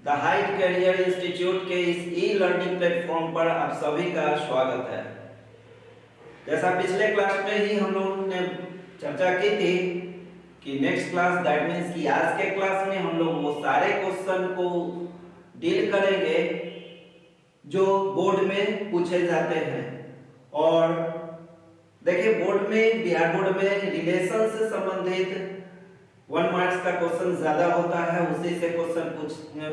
The height career institute के इस e learning platform पर आप सभी का स्वागत है। जैसा पिछले क्लास में ही हम लोगों ने चर्चा की थी कि नेक्स्ट क्लास दैट मीन्स कि आज के क्लास में हम लोग वो सारे क्वेश्चन को डील करेंगे जो बोर्ड में पूछे जाते हैं। और देखिए बोर्ड में बिहार बोर्ड में रिलेशन से संबंधित 1 मार्क्स का क्वेश्चन ज्यादा होता है, उसी से क्वेश्चन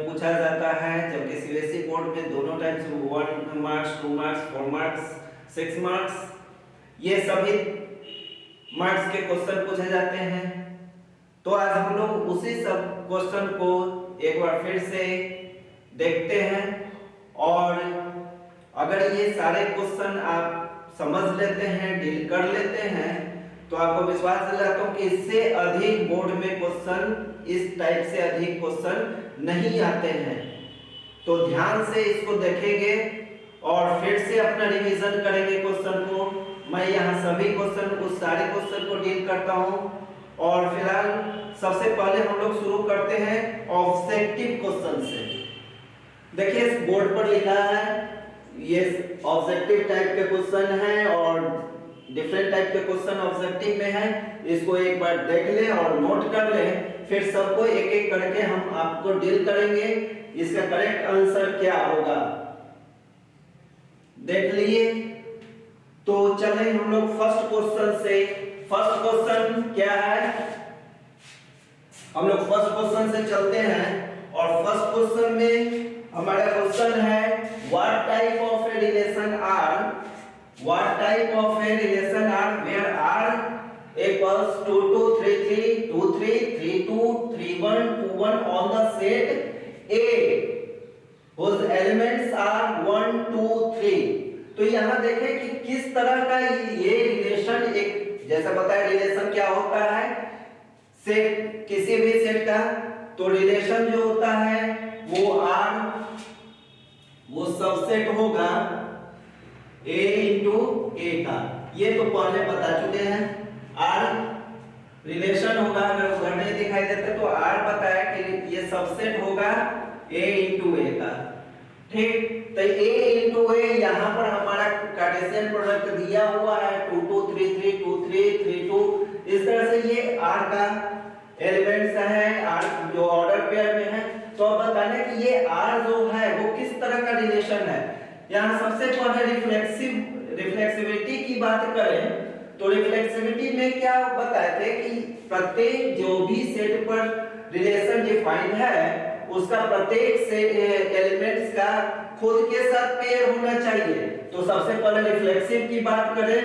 पूछा जाता है, जबकि सीबीएसई बोर्ड में दोनों types 1 marks 2 marks 4 marks 6 marks ये सभी मार्क्स के क्वेश्चन पूछे जाते हैं। तो आज हम लोग उसी सब क्वेश्चन को एक बार फिर से देखते हैं और अगर ये सारे क्वेश्चन आप समझ लेते हैं, डील कर लेते हैं तो आपको विश्वास दिलाता हूं कि इससे अधिक बोर्ड में क्वेश्चन इस टाइप से अधिक क्वेश्चन नहीं आते हैं। तो ध्यान से इसको देखेंगे और फिर से अपना रिवीजन करेंगे क्वेश्चन को। मैं यहाँ सभी क्वेश्चन उस सारे क्वेश्चन को डील करता हूँ और फिलहाल सबसे पहले हम लोग शुरू करते हैं ऑब्जेक्टिव क्वेश्चन से। देखिए इस बोर्ड पर लिखा है ये ऑब्जेक्टिव टाइप के क्वेश्चन है और डिफरेंट टाइप के क्वेश्चन ऑब्जेक्टिव में है। इसको एक बार देख लें और नोट कर लें, फिर सबको एक एक करके हम आपको डील करेंगे इसका करेक्ट आंसर क्या होगा। देख लिए तो चलें हम लोग फर्स्ट क्वेश्चन से। फर्स्ट क्वेश्चन क्या है, हम लोग फर्स्ट क्वेश्चन से चलते हैं और फर्स्ट क्वेश्चन में हमारा क्वेश्चन है what type of a relation are What type of a relation are where R equals 2 2 3 3 2 3 3 2 3 1 2 1 on the set A whose elements are 1 2 3। तो यहाँ देखें कि किस तरह का ये रिलेशन, एक जैसा बताया रिलेशन क्या होता है सेट, किसी भी सेट का तो रिलेशन जो होता है वो R वो सबसेट होगा A इंटू ए का। ये तो पहले बता चुके हैं। R रिलेशन होगा, अगर उधर नहीं दिखाई देता तो R बताया कि ये सबसेट होगा A इंटू ए का। ठीक, तो A इंटू ए यहाँ पर हमारा कार्टेशियन प्रोडक्ट दिया हुआ है 2 2 3 3 2 3 3 2। इस तरह से ये R का एलिमेंट्स है, R जो ऑर्डर पेयर में है। तो अब बताना कि ये R जो है वो किस तरह का रिलेशन है। यहाँ सबसे पहले रिफ्लेक्सिविटी की बात करें तो रिफ्लेक्सिविटी में क्या बताए थे कि प्रत्येक जो भी सेट पर रिलेशन डिफाइंड है उसका प्रत्येक से एलिमेंट्स का खुद के साथ पेयर होना चाहिए। तो सबसे पहले रिफ्लेक्सिव की बात करें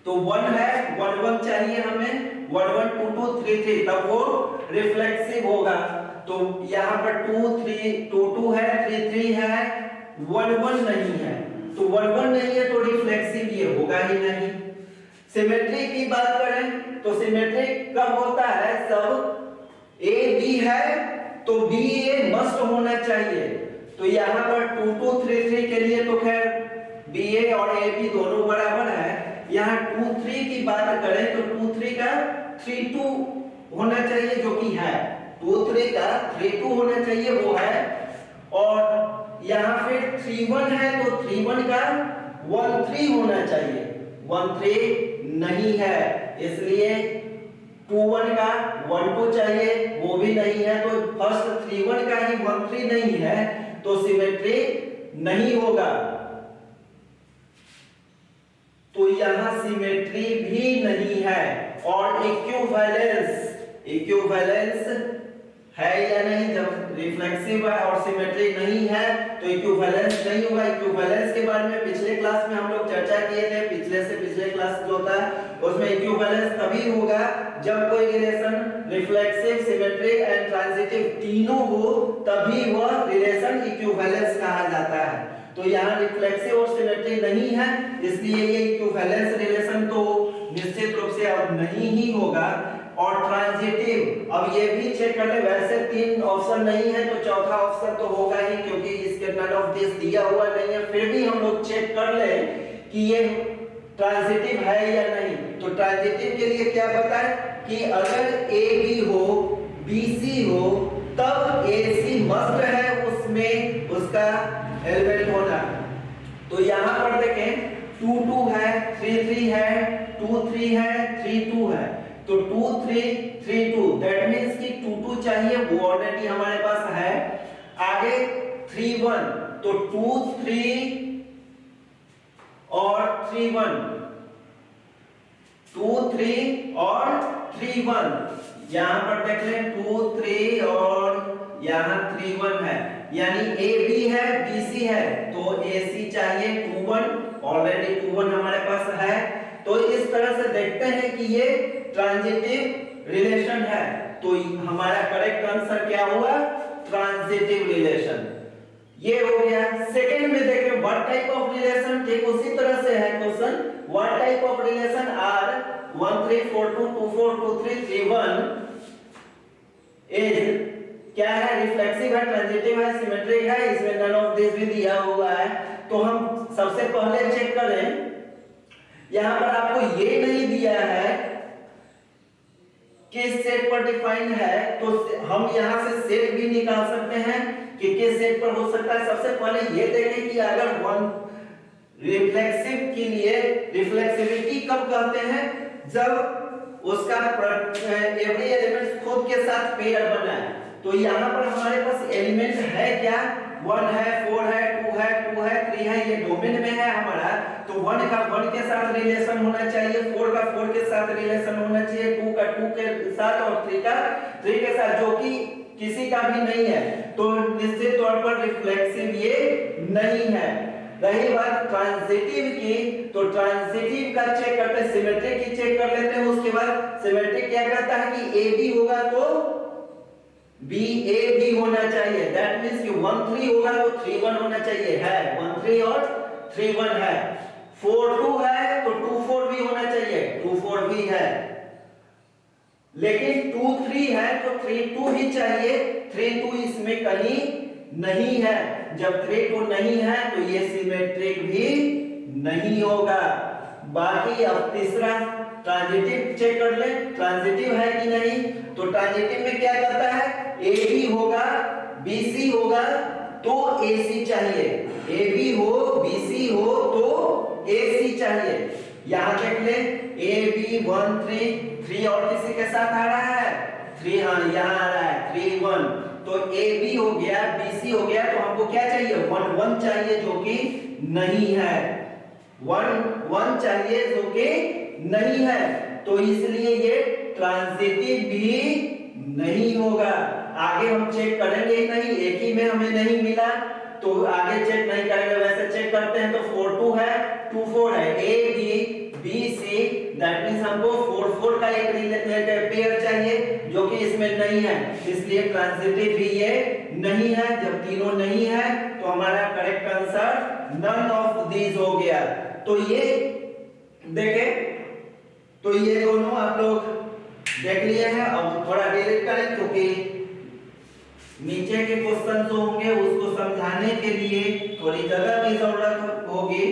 तो 1 है 1 1 चाहिए हमें, 1 1 2 2 3 3 तब वो रिफ्लेक्सिव होगा। तो यहाँ पर 2 3 2 2 है 3 3 है 1 1 नहीं है, तो 1 1 नहीं है तो रिफ्लेक्सिव ये होगा ही नहीं। सिमेट्री की बात करें तो सिमेट्री कब होता है, सब ए बी है तो बी ए मस्ट होना चाहिए। तो यहाँ पर 2 2 3 3 के लिए तो खैर बी ए और ए बी दोनों बराबर है। यहाँ 2 3 की बात करें तो 2 3 का 3 2 होना चाहिए जो कि है, 2 3 का 3 2 होना चाहिए वो है। और यहाँ पे 3 1 है तो 3 1 का 1 3 होना चाहिए, 1 3 नहीं है इसलिए 2 1 का 1 2 चाहिए वो भी नहीं है। तो फर्स्ट 3 1 का ही 1 3 नहीं है तो सिमेट्री नहीं होगा। तो यहाँ सिमेट्री भी नहीं है। और इक्विवेलेंस है या नहीं, जब रिफ्लेक्सिव है और सिमेट्री नहीं है तो इक्विवेलेंस नहीं होगा। इक्विवेलेंस के बारे में पिछले क्लास में हम लोग चर्चा किए थे, पिछले क्लास जो होता है उसमें इक्विवेलेंस तभी होगा जब कोई relation reflexive, symmetric and transitive तीनों हो, तभी वह रिलेशन इक्विवेलेंस कहा जाता है। तो यहाँ रिफ्लेक्सिव और सिमेट्री नहीं है इसलिए ये इक्विवेलेंस रिलेशन तो निश्चित रूप से अब नहीं ही होगा। और ट्रांजिटिव, अब ये भी चेक कर ले, वैसे 3 ऑप्शन नहीं है तो चौथा ऑप्शन तो होगा ही क्योंकि इसके नन ऑफ दिस दिया हुआ नहीं है। फिर भी हम लोग चेक कर ले कि ये ट्रांजिटिव है या नहीं। तो ट्रांजिटिव के लिए क्या बताएं कि अगर ए बी हो, बी सी हो, तब AC मस्ट है उसमें उसका एलिमेंट होना। तो यहाँ पर देखें 2 2 है, 3 3 है, 2 3 है, 3 2 है, तो 2 3 3 2 दैट मींस कि 2 2 चाहिए, वो ऑलरेडी हमारे पास है। आगे 3 1, तो 2 3 और 3 1, 2 3 और 3 1, यहां पर देख लें 2 3 और यहां 3 1 है, यानी AB है BC है, तो AC चाहिए 2 1, ऑलरेडी 2 1 हमारे पास है। तो इस तरह से देखते हैं कि ये ट्रांजिटिव रिलेशन है। तो हमारा करेक्ट आंसर क्या हुआ? Transitive relation. ये हो गया। सेकंड में देखें व्हाट टाइप ऑफ रिलेशन, ठीक उसी तरह से है question. What type of relation are 1 3 4 2 2 4 2 3 3 1 is क्या है? रिफ्लेक्सिव है, ट्रांजिटिव है, सिमेट्रिक है, इसमें नन ऑफ दिस भी दिया हुआ है। तो हम सबसे पहले चेक करें, यहां पर आपको ये नहीं दिया है किस सेट पर डिफाइंड है, तो हम यहां से सेट भी निकाल सकते हैं कि किस सेट पर हो सकता है। सबसे पहले ये देखें कि अगर वन रिफ्लेक्सिव के लिए रिफ्लेक्सिविटी कब कहते हैं? जब उसका एवरी एलिमेंट खुद के साथ पेयर बना है। तो यहां पर हमारे पास एलिमेंट है क्या? 1 है, 4 है, 2 है, 2 है, 3 है, ये डोमेन में है हमारा। तो 1 का 1 के साथ रिलेशन होना चाहिए, 4 का 4 के साथ रिलेशन होना चाहिए, 2 का 2 के साथ और 3 का 3 के साथ, जो कि किसी का भी नहीं है। तो निश्चित तौर पर रिफ्लेक्सिव ये नहीं है। रही बात ट्रांजिटिव की, तो ट्रांजिटिव का चेक करते हैं, सिमेट्रिक की चेक कर लेते हैं। उसके बाद सिमेट्रिक क्या कहता है कि AB होगा तो BA भी होना चाहिए। दैट मींस कि 1 3 होगा तो 3 1 होना चाहिए, है 1 3 और 3 1 है। 4 2 है तो 2 4 भी होना चाहिए, 2 4 भी है। लेकिन 2 3 है तो 3 2 ही चाहिए, 3 2 इसमें कहीं नहीं है। जब 3 2 नहीं है तो ये सिमेट्रिक भी नहीं होगा। बाकी अब तीसरा ट्रांजिटिव चेक कर ले, ट्रांजिटिव है कि नहीं। तो ट्रांजिटिव में क्या करता है? AB होगा, BC होगा तो AC चाहिए, AB हो BC हो तो AC चाहिए। यहां देख ले AB 1 3 3 और किसी के साथ आ रहा है 3, हाँ यहां आ रहा है 3 1, तो AB हो गया, BC हो गया, तो हमको क्या चाहिए? 1 1 चाहिए, जो कि नहीं है। 1 1 चाहिए जो कि नहीं है, तो इसलिए ये ट्रांजिटिव भी नहीं होगा। आगे हम चेक करेंगे ही नहीं, एक ही में हमें नहीं मिला तो आगे चेक नहीं करेंगे। वैसे चेक करते हैं तो 4 2 है, 2 4 है, A B B C, that means हमको 4 4 का एक पेयर चाहिए, जो कि इसमें नहीं है, इसलिए ट्रांजिटिव भी ये नहीं है। जब तीनों नहीं है तो हमारा correct answer none of these हो गया। तो ये देखें, तो ये दोनों आप लोग देख लिए हैं। अब थोड़ा डिलीट करें क्योंकि नीचे के क्वेश्चन जो होंगे उसको समझाने के लिए थोड़ी जगह की जरूरत होगी।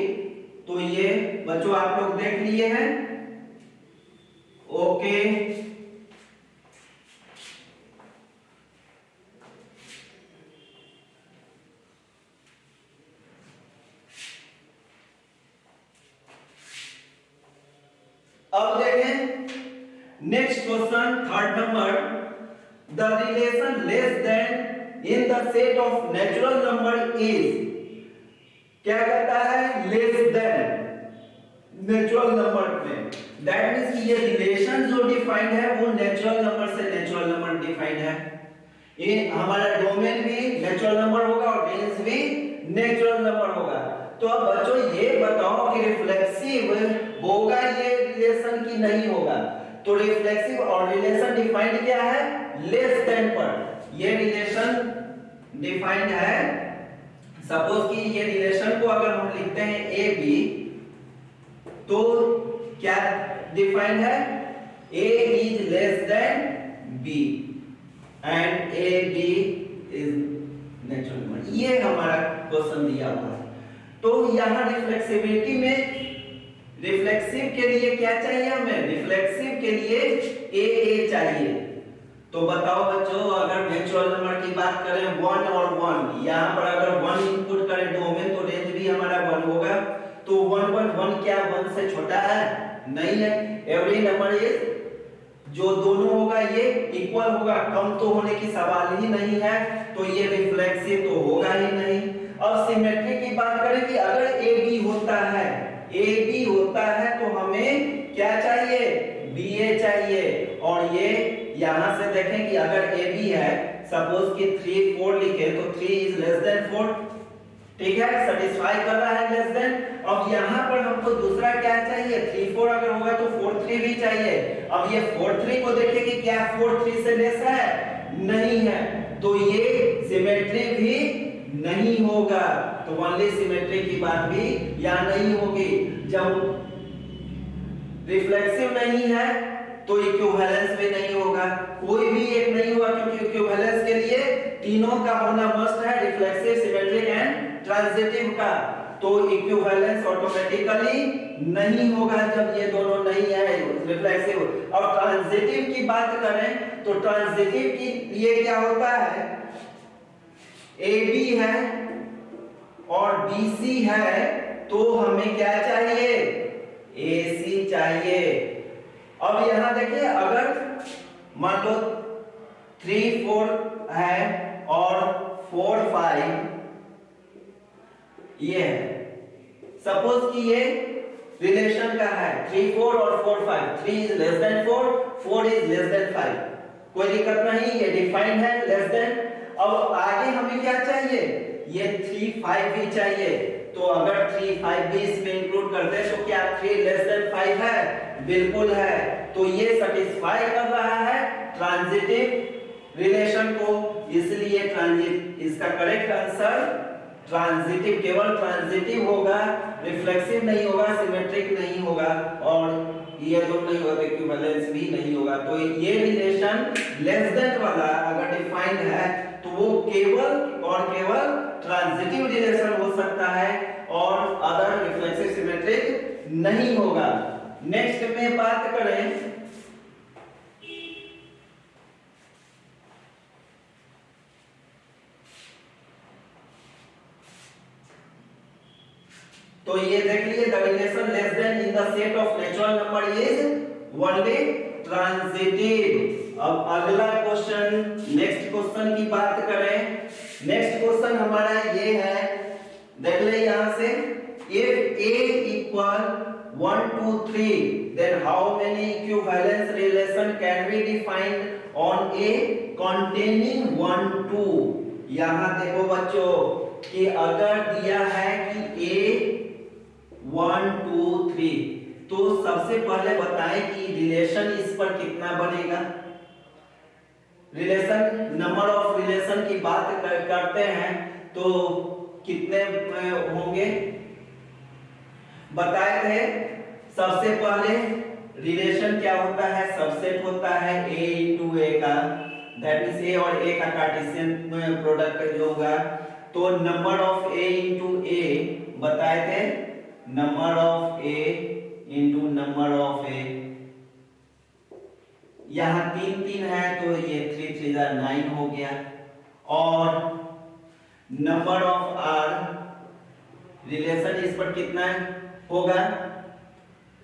तो ये बच्चों आप लोग देख लिए हैं, ओके। अब देखें next question, third number, the relation less then in the set of natural number is, क्या कहता है? लेस देन नेचुरल नंबर में। दैट मींस कि ये रिलेशन जो डिफाइंड है वो नेचुरल नंबर से नेचुरल नंबर डिफाइंड है। ये हमारा डोमेन भी नेचुरल नंबर होगा और रेंज भी नेचुरल नंबर होगा। तो अब बच्चों ये बताओ कि रिफ्लेक्सिव होगा ये रिलेशन की नहीं होगा? तो रिफ्लेक्सिव और रिलेशन डिफाइंड क्या है? लेस देन पर। ये रिलेशन डिफाइंड है, सपोज कि ये रिलेशन को अगर हम लिखते हैं ए बी, तो क्या डिफाइंड है? A is less than B and A B is natural number. ये हमारा क्वेश्चन दिया हुआ है। तो यहां रिफ्लेक्सिविटी में, रिफ्लेक्सिव के लिए क्या चाहिए हमें? रिफ्लेक्सिव के लिए ए चाहिए। तो बताओ बच्चों, अगर नेचुरल नंबर की बात करें 1 और 1, यहाँ पर अगर 1 इनपुट करें 2 में तो रेंज भी हमारा 1 होगा। तो 1 क्या 1 से छोटा है? नहीं है। एवरी नंबर इज, जो दोनों होगा ये इक्वल होगा, कम तो होने की सवाल ही नहीं है, तो ये रिफ्लेक्सिव तो होगा ही नहीं। अब सिमेट्री की बात करें कि अगर ए बी होता है, ए बी होता है तो हमें क्या चाहिए? बी ए चाहिए। और ये यहां से देखें कि अगर ए बी है, सपोज कि 3 4 लिखे तो 3 इज लेस देन 4, ठीक है, सेटिस्फाई कर रहा है लेस देन। अब यहां पर हमको दूसरा क्या चाहिए? 3 4 अगर होगा तो 4 3 भी चाहिए। अब ये 4 3 को देखें कि क्या 4 3 से लेस है? नहीं है, तो ये सिमेट्री भी नहीं होगा। तो ओनली सिमेट्री की बात भी यहां नहीं होगी। जब रिफ्लेक्सिव नहीं है तो इक्विवेलेंस भी नहीं होगा, कोई भी एक नहीं होगा, क्योंकि इक्विवेलेंस के लिए तीनों का होना मस्ट है, रिफ्लेक्सिव, सिमेट्रिक एंड ट्रांजिटिव का। तो इक्विवेलेंस ऑटोमेटिकली नहीं होगा जब ये दोनों नहीं है रिफ्लेक्सिव। और ट्रांजिटिव की बात करें तो ट्रांजिटिव की लिए क्या होता है? ए बी है और बी सी है, तो हमें क्या चाहिए? AC चाहिए। अब यहां देखिए, अगर मान लो 3 4 है और 4 5 ये है, सपोज कि ये रिलेशन का है 3 4 और 4 5, 3 is less then 4, 4 is less then 5, कोई दिक्कत नहीं, ये डिफाइंड है लेस देन। अब आगे हमें क्या चाहिए? ये 3 5 भी चाहिए। तो अगर 3 5 भी इसमें इंक्लूड कर दे तो क्या 3 लेस देन 5 है? बिल्कुल है। तो ये सेटिस्फाई कर रहा है ट्रांजिटिव रिलेशन को, इसलिए ट्रांजिट, इसका करेक्ट आंसर ट्रांजिटिव, केवल ट्रांजिटिव होगा, रिफ्लेक्सिव नहीं होगा, सिमेट्रिक नहीं होगा, और ये जो नहीं होगा इक्विवेलेंस भी नहीं होगा। तो ये रिलेशन लेस देन वाला अगर डिफाइंड है तो वो केवल और केवल ट्रांजिटिव रिलेशन हो सकता है और अदर रिफ्लेक्सिव सिमेट्रिक नहीं होगा। नेक्स्ट में बात करें तो ये देख लीजिए, the relation less then in the set of natural number is only transitive. अब अगला क्वेश्चन, नेक्स्ट क्वेश्चन की बात करें, नेक्स्ट क्वेश्चन हमारा ये है, देख ले यहां से, if a equal 1 2 3 then how many equivalence relation can be defined on a containing 1 2। यहां देखो बच्चों कि अगर दिया है कि a 1 2 3, तो सबसे पहले बताएं कि रिलेशन इस पर कितना बनेगा। रिलेशन, नंबर ऑफ रिलेशन की बात करते हैं तो कितने होंगे बताए थे। सबसे पहले रिलेशन क्या होता है? सबसेट होता है a into a का, दैट मींस a और a का कार्टेशियन प्रोडक्ट जो होगा। तो number of a into a बताए थे, number of a into number of a, यहाँ 3 3 है तो ये 3 3 9 हो गया। और नंबर ऑफ r, रिलेशन इस पर कितना होगा?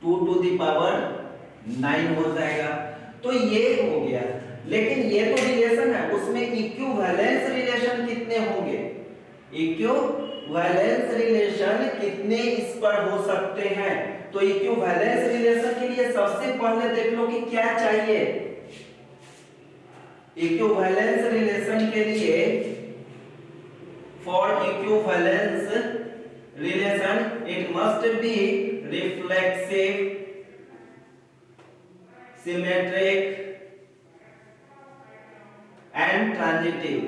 2 to the power 9 हो जाएगा। तो ये हो गया, लेकिन ये तो रिलेशन है, उसमें इक्विवेलेंस रिलेशन कितने होंगे? इक्विवेलेंस रिलेशन कितने इस पर हो सकते हैं? तो इक्विवेलेंस रिलेशन के लिए सबसे पहले देख लो कि क्या चाहिए। इक्विवेलेंस रिलेशन के लिए, for equivalence relation it must be reflexive, symmetric and transitive,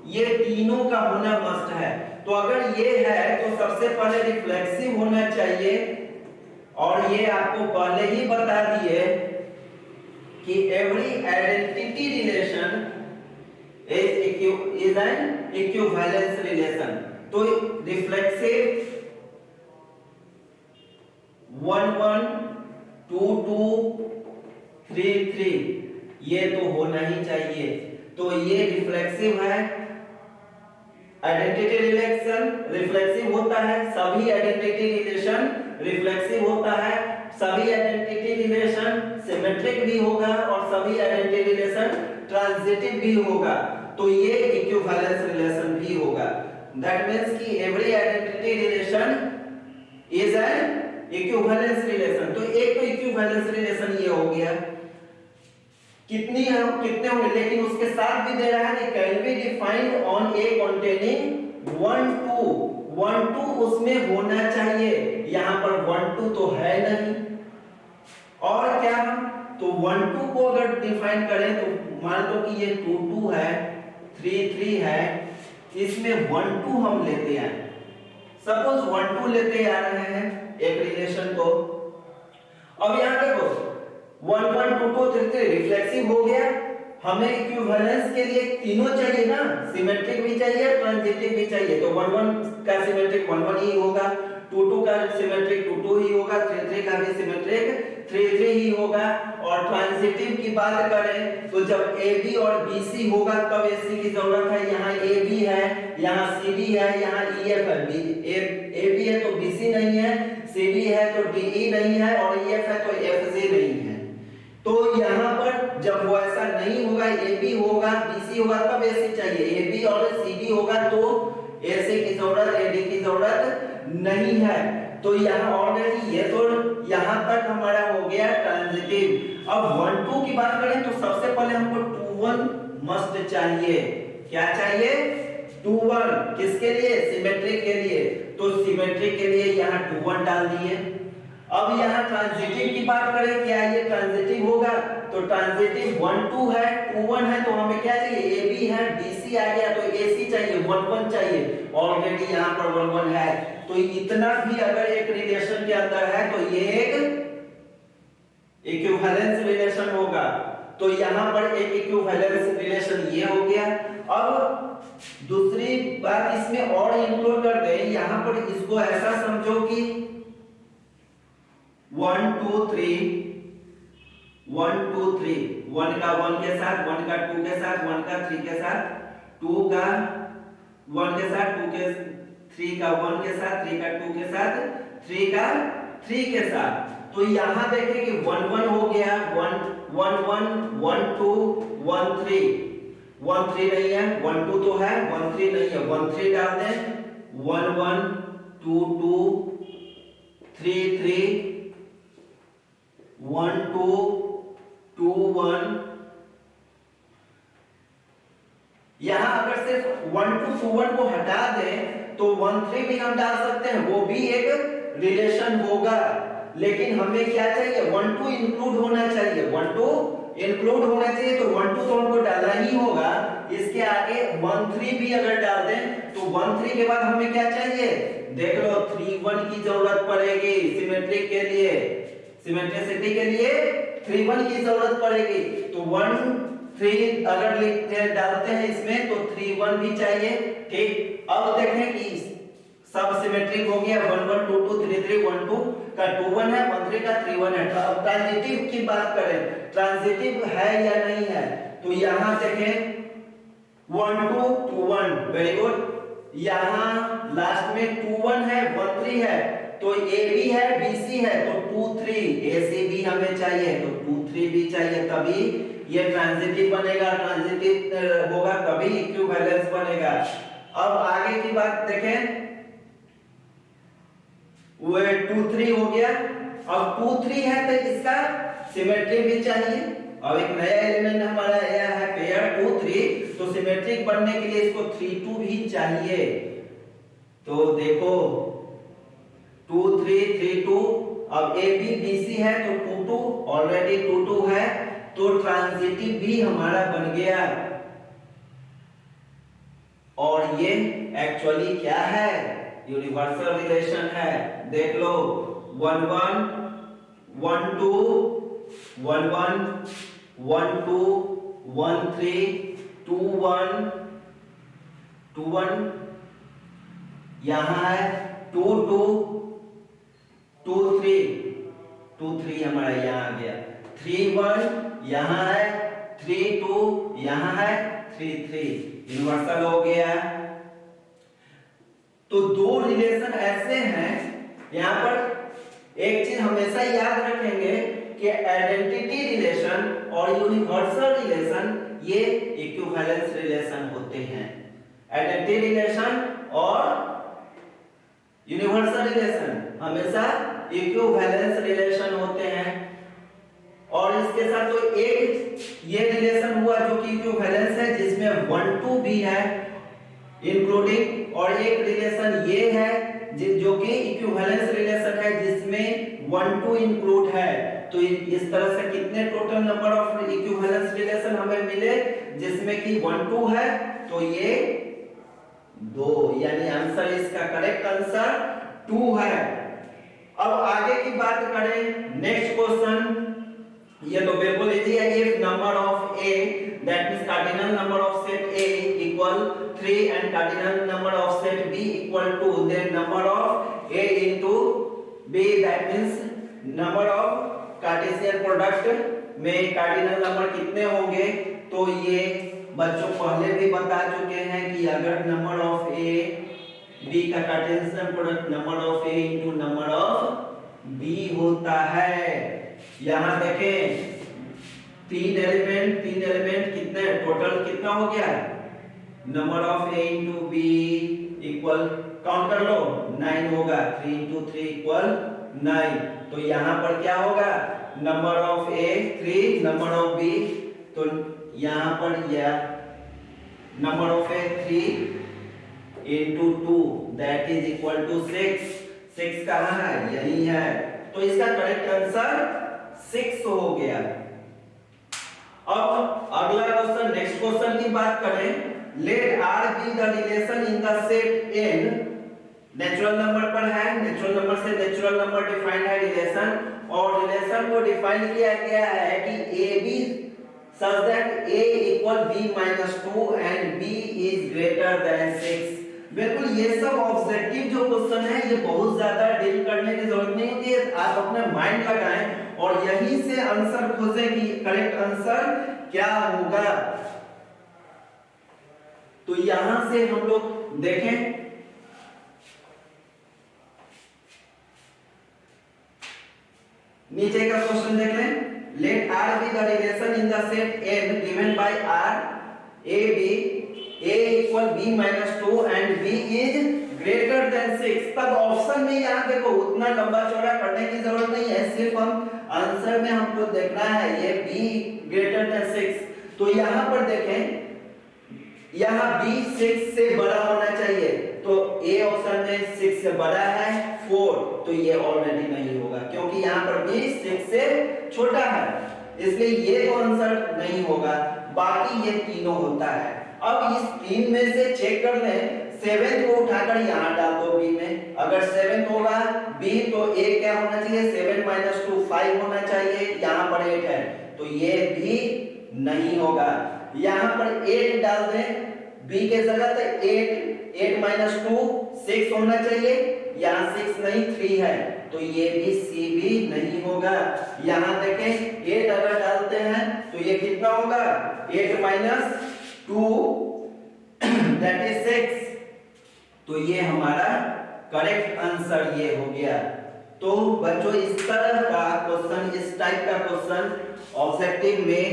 ये तीनों का होना मस्ट है। तो अगर ये है तो सबसे पहले रिफ्लेक्सिव होना चाहिए, और ये आपको पहले ही बता दिए कि every identity relation is an equivalence relation. तो रिफ्लेक्सिव 1 1 2 2 3 3, ये तो होना ही चाहिए। तो ये रिफ्लेक्सिव है। आइडेंटिटी रिलेशन रिफ्लेक्सिव होता है, सभी आइडेंटिटी रिलेशन रिफ्लेक्सिव होता है, सभी आइडेंटिटी रिलेशन सिमेट्रिक भी होगा और सभी आइडेंटिटी रिलेशन ट्रांजिटिव भी होगा। तो ये इक्विवेलेंस रिलेशन भी होगा। दैट मींस कि every identity relation is an equivalence relation. तो एक तो इक्विवेलेंस रिलेशन ये हो गया। कितने होंगे, लेकिन उसके साथ भी दे रहा है कि can be defined on A containing 1 2 उसमें होना चाहिए। यहां पर 1 2 तो है नहीं। और क्या हम तो 1 2 को अगर डिफाइन करें तो मान लो कि ये 2 2 है, 3 3 है, इसमें 1 2 हम लेते हैं। सपोज 1 2 लेते आ रहे हैं एक रिलेशन को। अब यहां देखो 1 1 2 2 3 3 रिफ्लेक्सिव हो गया। हमें इक्विवेलेंस के लिए तीनों चाहिए ना, सिमेट्रिक भी चाहिए, ट्रांजिटिव भी चाहिए। तो 1 1 का सिमेट्रिक 1 1 ही होगा, 2 2 का सिमेट्रिक 2 2 ही होगा, 3 3 का भी सिमेट्रिक 3 3 ही होगा। और ट्रांजिटिव की बात करें तो जब AB और BC होगा तब AC की जरूरत है। यहाँ AB है, यहाँ CD है, यहाँ EF है। AB है तो BC नहीं है, CD है तो DE नहीं है, और EF है तो FG नहीं है। तो यहाँ पर जब वो ऐसा नहीं होगा, AB होगा BC होगा तब AC चाहिए, AB और CD होगा तो AC की जरूरत, AD की जरूरत नहीं है। तो यहाँ ऑलरेडी ये तो यहाँ तक हमारा हो गया ट्रांजिटिव। अब 1 2 की बात करें तो सबसे पहले हमको 2 1 मस्ट चाहिए। क्या चाहिए? 2 1 किसके लिए? सिमेट्रिक के लिए। तो सिमेट्रिक के लिए यहाँ 2 1 डाल दिए। अब यहाँ ट्रांजिटिव की बात करें, क्या ये ट्रांजिटिव होगा? तो ट्रांजिटिव 1 2 है, 2 1 है, तो हमें क्या चाहिए? AB है, BC आ गया तो AC चाहिए, 1 1 चाहिए। ऑलरेडी यहाँ पर 1 1 है। तो इतना भी अगर एक रिलेशन के अंदर है तो ये एक इक्विवेलेंस रिलेशन होगा। तो यहाँ पर एक इक्विवेलेंस रिलेशन ये हो गया। अब दूसरी बात इसमें और इंक्लूड कर दे, यहाँ पर इसको ऐसा समझो कि 1 2 3 1 2 3, 1 का 1 के साथ, 1 का 2 के साथ, 1 का 3 के साथ, 2 का 1 के साथ, 2 के 3 का 1 के साथ, 3 का 2 के साथ, 3 का 3 के साथ। तो यहाँ देखें कि 1 1 हो गया, 1 1 1 1 2 1 3, 1 3 नहीं है, 1 2 तो है, 1 3 नहीं है, 1 3 डाल दें, 1 1 2 2 3 3 1 2 2 1। यहां अगर सिर्फ 1 2 2 1 को हटा दें तो 1 3 भी हम डाल सकते हैं, वो भी एक रिलेशन होगा। लेकिन हमें क्या चाहिए? 1 2 इंक्लूड होना चाहिए, 1 2 इंक्लूड होना चाहिए। तो 1 2 तो हमको डालना ही होगा। इसके आगे 1 3 भी अगर डाल दें तो 1 3 के बाद हमें क्या चाहिए? देख लो 3 1 की जरूरत पड़ेगी सिमेट्रिक के लिए, सिमेट्रिसिटी के लिए 3 1 की जरूरत पड़ेगी। तो 1 3 अगर लिखते डालते हैं इसमें तो 3 1 भी चाहिए। ठीक, अब देखें कि सब सिमेट्रिक हो गया। 1 1 2 2 3 3 1 2 का 2 1 है, 1 3 का 3 1 है। अब ट्रांजिटिव की बात करें, ट्रांजिटिव है या नहीं है? तो यहां देखें 1 2 2 1, वेरी गुड। यहां लास्ट में 2 1 है, 1 3 है, तो AB है, BC है, तो 2 3 AC भी हमें चाहिए, तो 2 3 भी चाहिए, तभी ये ट्रांजिटिव बनेगा। ट्रांजिटिव होगा तभी इक्विवेलेंस बनेगा। अब आगे की बात देखें, वो 2 3 हो गया। अब 2 3 है तो इसका सिमेट्रिक भी चाहिए। अब एक नया एलिमेंट हमारा आया है पेयर 2 3, तो सिमेट्रिक बनने के लिए इसको 3 2 भी चाहिए। तो देखो 2 3 3 2, अब AB BC है तो 2 2, ऑलरेडी 2 2 है, तो ट्रांजिटिव भी हमारा बन गया। और ये एक्चुअली क्या है? यूनिवर्सल रिलेशन है। देख लो 1 1 1 2 1 1 1 2 1 3 2 1 2 1, यहां है 2 2 2 3 2 3 हमारा यहां आ गया। 3 1 यहाँ है, 3 2 यहाँ है, 3 3 यूनिवर्सल हो गया। तो दो रिलेशन ऐसे हैं, यहाँ पर एक चीज हमेशा याद रखेंगे कि आइडेंटिटी रिलेशन और यूनिवर्सल रिलेशन ये इक्विवेलेंस रिलेशन होते हैं। आइडेंटिटी रिलेशन और यूनिवर्सल रिलेशन हमेशा इक्विवेलेंस रिलेशन होते हैं। और इसके साथ तो एक ये रिलेशन हुआ जो कि इक्विवेलेंस है, जिसमें 1 2 भी है इंक्लूडिंग, और एक रिलेशन ये है जो कि इक्विवेलेंस रिलेशन है जिसमें 1 2 इंक्लूड है। तो इस तरह से कितने total number of equivalence relation हमें मिले, जिसमें कि 1 2 है, तो ये 2, यानी आंसर, इसका करेक्ट आंसर 2 है। अब आगे की बात करें, नेक्स्ट क्वेश्चन, ये तो बिल्कुल इजी है। If number of A, that means cardinal number of set A equal 3 and cardinal number of set B equal 2, then number of A into B, that means number of Cartesian product में cardinal number कितने होंगे। तो ये बच्चों पहले भी बता चुके हैं कि अगर नंबर ऑफ ए बी का Cartesian product number of A into number of B होता है। यहां देखें, तीन एलिमेंट कितने टोटल कितना हो गया, number of A into B equal, count कर लो, 9 होगा, 3 इनटू 3 इक्वल 9। तो यहां पर क्या होगा, number of A 3, number of B, तो यहां पर यह number of A 3 into 2 that is equal to 6। 6 कहां है, यही है। तो इसका करेक्ट आंसर 6 हो गया। अब अगला क्वेश्चन, नेक्स्ट क्वेश्चन की बात करें, let R be the relation in the set N, natural number पर है, नेचुरल नंबर से नेचुरल नंबर डिफाइंड है रिलेशन, और रिलेशन को डिफाइन किया गया है कि ए b such that a equal b minus 2 and b is greater than 6। बिल्कुल ये सब ऑब्जेक्टिव जो क्वेश्चन है ये बहुत ज्यादा डील करने की जरूरत नहीं होती है, आप अपने माइंड लगाएं और यहीं से आंसर खोजें कि करेक्ट आंसर क्या होगा। तो यहां से हम लोग देखें, नीचे का क्वेश्चन देख लें, let R be the relation in the set n given by R a b, a equal b minus 2 and b is greater than 6। तब ऑप्शन में यहाँ देखो उतना लंबा चौड़ा करने की जरूरत नहीं है, सिर्फ हम आंसर में हमको देखना है ये b greater than 6। तो यहाँ पर देखें, यहाँ b 6 से बड़ा होना चाहिए, तो a ऑप्शन में 6 से बड़ा है 4, तो ये ऑलरेडी नहीं होगा क्योंकि यहाँ पर b 6 से छोटा है, इसलिए ये तो आंसर नहीं होगा। बाकी ये तीनों होता है। अब इस तीन में से चेक कर लें, 7 को उठाकर यहाँ डाल दो b में, अगर 7 होगा b तो a क्या होना चाहिए, 7 minus 2 5 होना चाहिए, यहाँ पर 8 है, तो ये भी नहीं होगा। यहाँ पर 8 डाल दें b के जगह, तो 8 minus 2 6 होना चाहिए, यहाँ 6 नहीं 3 है, तो ये भी C भी नहीं होगा। यहाँ देखें 8 अगर डालते हैं तो ये कितना होगा, 8 minus 2 that is 6, तो ये हमारा करेक्ट आंसर ये हो गया। तो बच्चों इस तरह का क्वेश्चन, इस टाइप का क्वेश्चन ऑब्जेक्टिव में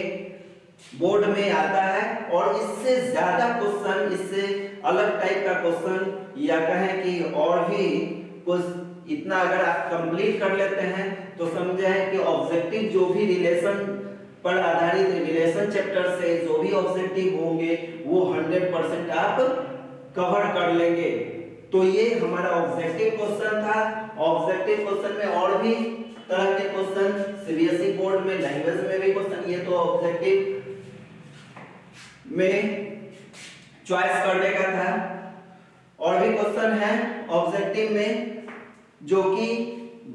बोर्ड में आता है, और इससे ज्यादा क्वेश्चन, इससे अलग टाइप का क्वेश्चन, या कहें कि और भी कुछ, इतना अगर आप कंप्लीट कर लेते हैं तो समझे है कि ऑब्जेक्टिव जो भी रिलेशन पर आधारित रिलेशन चैप्टर से जो भी ऑब्जेक्टिव होंगे वो 100% आप कवर कर लेंगे। तो ये हमारा ऑब्जेक्टिव क्वेश्चन था। ऑब्जेक्टिव क्वेश्चन में और भी तरह के क्वेश्चन, सीबीएसई बोर्ड में लैंग्वेज में भी क्वेश्चन, ये तो ऑब्जेक्टिव में चॉइस करने का था। और भी क्वेश्चन है ऑब्जेक्टिव में जो कि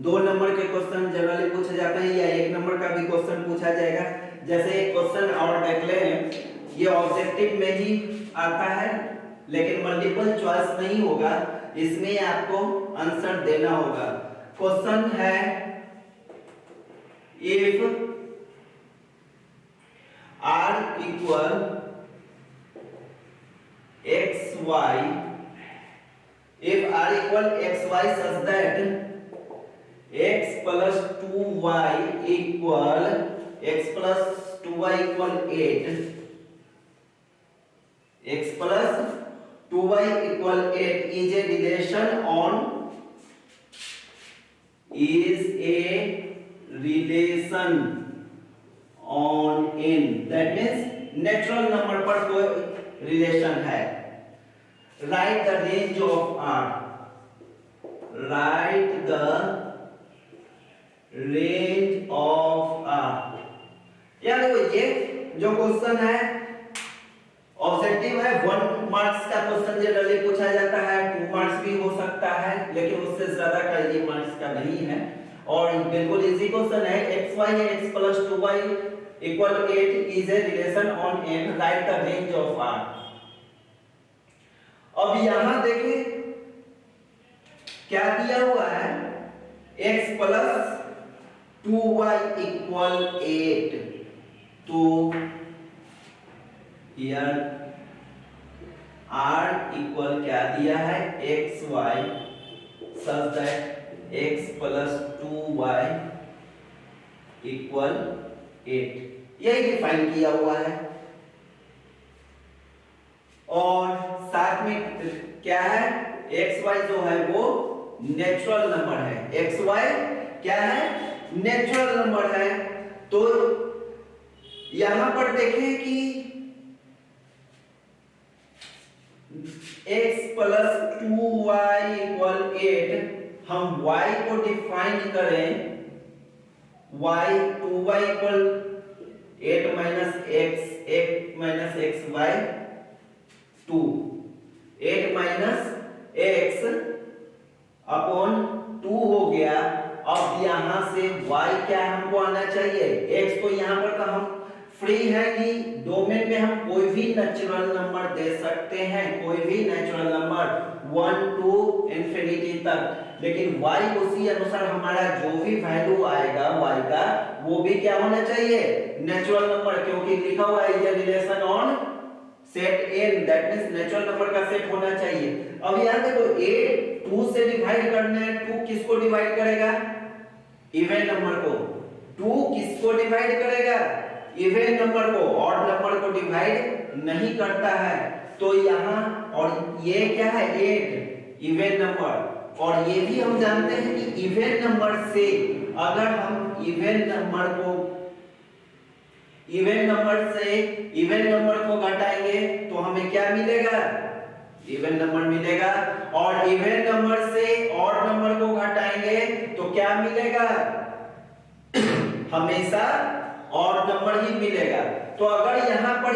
2 नंबर के क्वेश्चन जनरली पूछे जाते हैं, या 1 नंबर का भी क्वेश्चन पूछा जाएगा। जैसे एक क्वेश्चन और देख लें, ये ऑब्जेक्टिव में ही आता है लेकिन मल्टीपल चॉइस नहीं होगा, इसमें आपको आंसर देना होगा। क्वेश्चन है, if equal x y such that x plus 2y equal x plus 2y equal 8, x plus 2y equal 8 is a relation on n, that means natural number पर कोई relation है। Right the range of r, right the range of r। यार ये जो question है objective है, 1 marks का question generally पूछा जाता है, 2 मार्क्स भी हो सकता है, लेकिन उससे ज्यादा का ये मार्क्स का नहीं है और बिल्कुल इजी क्वेश्चन है। एक्स वाई है, x plus 2y equal 8 is a relation on n, right the range of r। अब यहां देखिए क्या दिया हुआ है, x प्लस 2y इक्वल 8, तो हियर r इक्वल क्या दिया है, xy such that x plus 2y equal 8, यही डिफाइन किया हुआ है। और साथ में क्या है, xy जो है वो नेचुरल नंबर है, xy क्या है, नेचुरल नंबर है। तो यहां पर देखें कि x प्लस 2y इक्वल 8, हम y को डिफाइन करें, y 2y equal 8 minus x, 8 minus x y 2, 8 minus x upon 2 हो गया। अब यहां से y क्या हमको आना चाहिए, x तो यहां पर तो हम फ्री है कि डोमेन में हम कोई भी नेचुरल नंबर दे सकते हैं, कोई भी नेचुरल नंबर 1 टू इंफिनिटी तक, लेकिन y उसी अनुसार हमारा जो भी वैल्यू आएगा y का वो भी क्या होना चाहिए, नेचुरल नंबर, क्योंकि लिखा हुआ है ये relation on set n, that means natural number का सेट होना चाहिए। अब यहां देखो 8 2 से डिवाइड करना है, 2 किसको डिवाइड करेगा, इवन नंबर को, 2 किसको डिवाइड करेगा, इवन नंबर को, ऑड नंबर को डिवाइड नहीं करता है। तो यहां और ये क्या है 8 इवन नंबर, और ये भी हम जानते हैं कि इवन नंबर से अगर हम इवन नंबर को घटाएंगे तो हमें क्या मिलेगा, इवन नंबर मिलेगा, और इवन नंबर से ऑड नंबर को घटाएंगे तो क्या मिलेगा, हमेशा ऑड नंबर ही मिलेगा। तो अगर यहाँ पर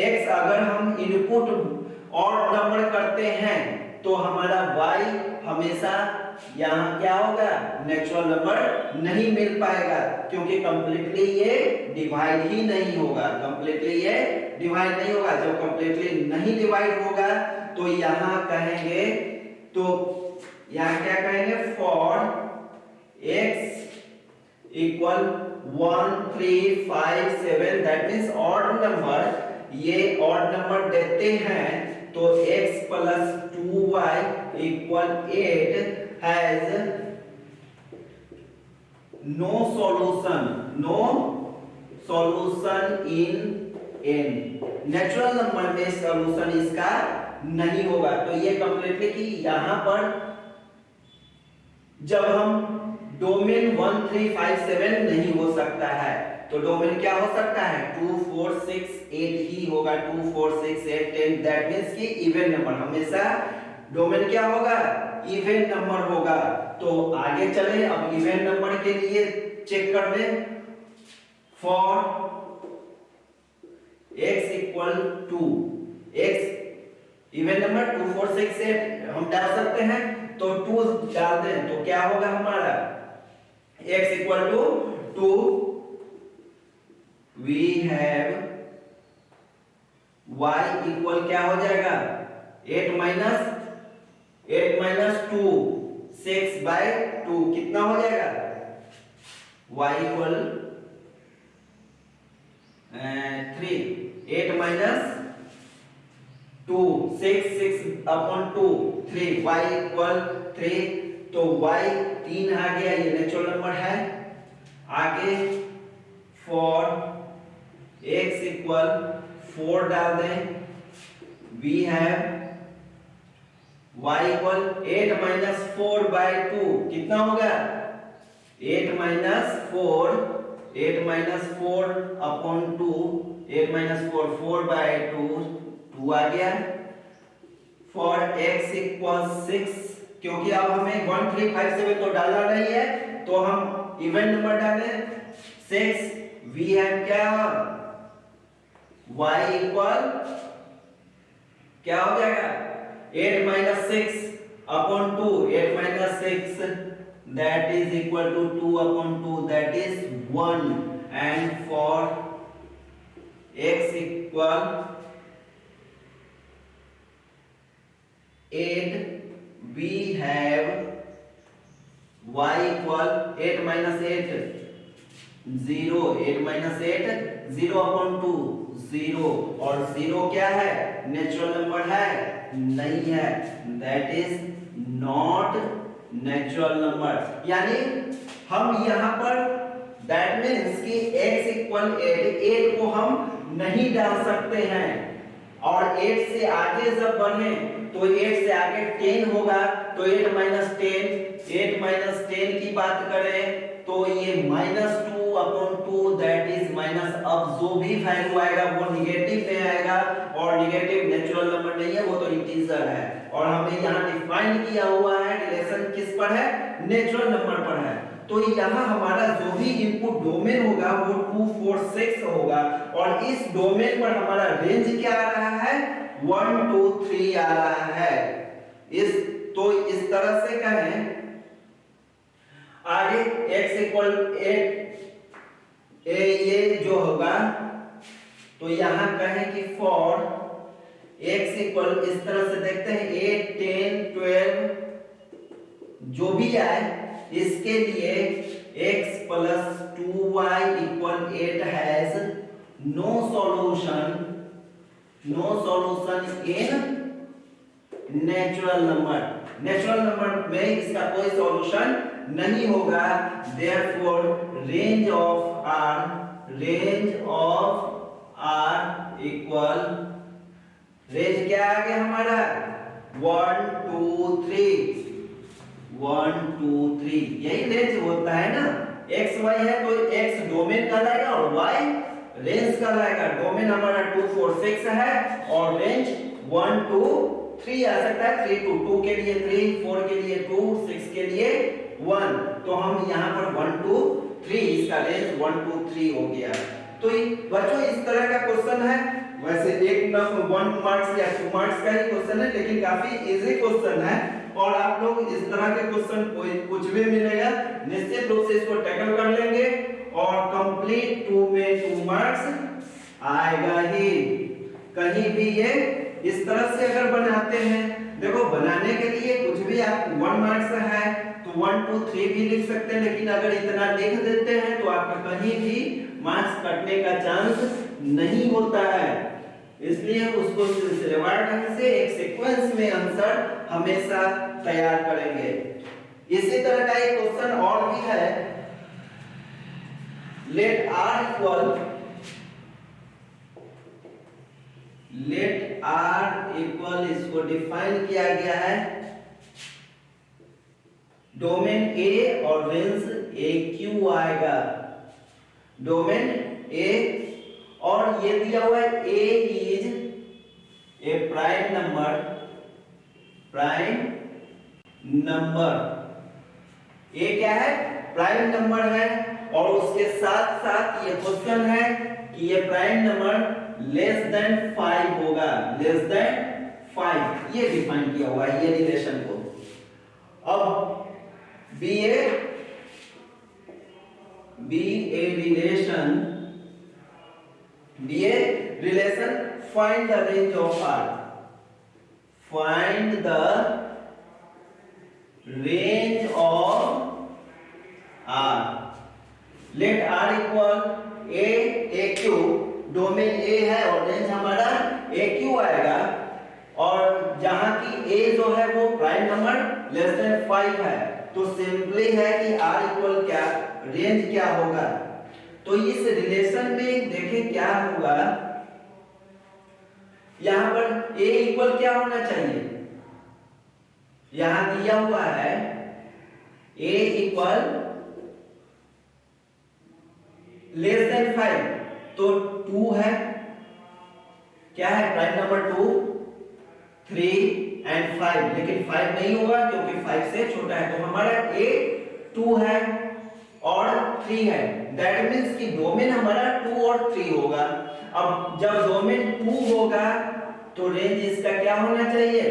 x अगर हम इनपुट ऑड नंबर करते हैं तो हमारा y हमेशा यहाँ क्या होगा, नेचुरल नंबर नहीं मिल पाएगा, क्योंकि कंप्लीटली ये डिवाइड ही नहीं होगा, कंप्लीटली ये डिवाइड नहीं होगा। जब कंप्लीटली नहीं डिवाइड होगा तो यहाँ कहेंगे, तो यहाँ क्या कहेंगे, for x equal 1 3 5 7, that means odd number, ये ऑड नंबर देते हैं तो x plus 2y equal 8 has no solution in n, natural number में सॉल्यूशन इसका नहीं होगा। तो ये कंप्लीटली कि यहां पर जब हम डोमेन 1 3 5 7 नहीं हो सकता है, तो डोमेन क्या हो सकता है, 2 4 6 8 ही होगा, 2 4 6 8 10, दैट मींस कि इवन नंबर, हमेशा डोमेन क्या होगा, इवन नंबर होगा। तो आगे चले, अब इवन नंबर के लिए चेक कर ले, for x equal to, x even number 2 4 6 8 हम डाल सकते हैं, तो 2 डाल दें तो क्या होगा हमारा, x equal to 2, we have y equal क्या हो जाएगा, 8 माइनस 2 6/2 कितना हो जाएगा, y equal 3, 8 minus 2 6 upon 2 3 y equal 3 तो y 3 आ गया, ये नेचुरल नंबर है। आगे फॉर x इक्वल 4 डाल दें, we have y equal 8 minus 4 by 2 कितना होगा 8 माइनस 4 अपॉन 2 8 माइनस 4 4 बाई 2 2 आ गया। फॉर x इक्वल 6 क्योंकि अब हमें 1 3 5 7 तो डालना नहीं है तो हम इवन नंबर डालें 6 वी हैव क्या y इक्वल क्या हो जाएगा 8 minus 6 upon 2 8 minus 6 that is equal to 2 upon 2 that is 1 and for x equal 8 we have y equal 8 minus 8 0 8 minus 8 0 upon 2 0 और 0 क्या है नेचुरल नंबर है नहीं है that is not natural number. यानी हम यहाँ पर दैट मीन्स कि x इक्वल 8 को हम नहीं डाल सकते हैं और 8 से आगे जब बढ़े तो 8 से आगे 10 होगा तो 8 माइनस 10 की बात करें तो ये -2 अपॉन 2 दैट इज माइनस। अब जो भी वैल्यू आएगा वो निगेटिव में आएगा और निगेटिव नेचुरल नंबर नहीं है वो तो इंटीजर है और हमें यहाँ डिफाइन किया हुआ है रिलेशन किस पर है नेचुरल नंबर पर है। तो यहाँ हमारा जो भी इनपुट डोमेन होगा वो 2 4 6 होगा और इस डोमेन पर हमारा रेंज क्या आ रहा है 1 2 3 आ रहा है। इस तरह से कहें आगे x इक्वल 8 ये जो होगा तो यहाँ कहें कि फॉर x इक्वल इस तरह से देखते हैं 8 10 12 जो भी आए इसके लिए x plus 2y equal 8 has no solution in natural number में इसका कोई सॉल्यूशन नहीं होगा। Therefore range of r equal range क्या आ गया हमारा 1 2 3 यही रेंज होता है ना। x y है तो x डोमेन कहलाएगा और y रेंज कहलाएगा। डोमेन हमारा 2 4 6 है और रेंज 1 2 3 आ सकता है 3 to 2 के लिए 3 4 के लिए 2 6 के लिए 1 तो हम यहाँ पर 1 2 3 इसका रेंज 1 2 3 हो गया। तो बच्चों इस तरह का क्वेश्चन है, वैसे एक 1 मार्क्स या 2 मार्क्स का ही क्वेश्चन है लेकिन काफी इजी क्वेश्चन है और आप लोग इस तरह के क्वेश्चन कुछ भी मिलेगा निश्चित रूप से इसको टैकल कर लेंगे और कंप्लीट 2 में 2 मार्क्स आएगा ही। कहीं भी ये इस तरह से अगर बनाते हैं देखो बनाने के लिए कुछ भी आप 1 मार्क्स है तो 1 2 3 भी लिख सकते हैं लेकिन अगर इतना लिख देते हैं तो आपका कहीं भी मार्क्स कटने का चांस नहीं होता है। इसलिए उसको सिलसिलेवार ढंग से एक सीक्वेंस में आंसर हमेशा तैयार करेंगे। इसी तरह का एक क्वेश्चन और भी है लेट r इक्वल इसको डिफाइन किया गया है डोमेन A और रेंज AQ आएगा। डोमेन A और ये दिया हुआ है A is a prime number A क्या है प्राइम नंबर है और उसके साथ साथ ये क्वेश्चन है कि ये प्राइम नंबर लेस देन 5 होगा लेस देन 5 ये डिफाइन किया हुआ है ये रिलेशन को। अब be a relation find the range of r find the range of r let r equal aq domain A है और रेंज हमारा AQ आएगा और जहां की a जो है वो प्राइम नंबर लेस देन 5 है, तो सिंपली है कि r इक्वल क्या, रेंज क्या होगा। तो इस रिलेशन में देखें क्या होगा, यहां पर a इक्वल क्या होना चाहिए, यहां दिया हुआ है a इक्वल लेस देन 5, तो 2 है, क्या है प्राइम नंबर 2, 3 एंड 5, लेकिन 5 नहीं होगा क्योंकि 5 से छोटा है, तो हमारा a 2 है और 3 है, दैट मींस कि डोमेन हमारा 2 और 3 होगा। अब जब डोमेन 2 होगा तो रेंज इसका क्या होना चाहिए,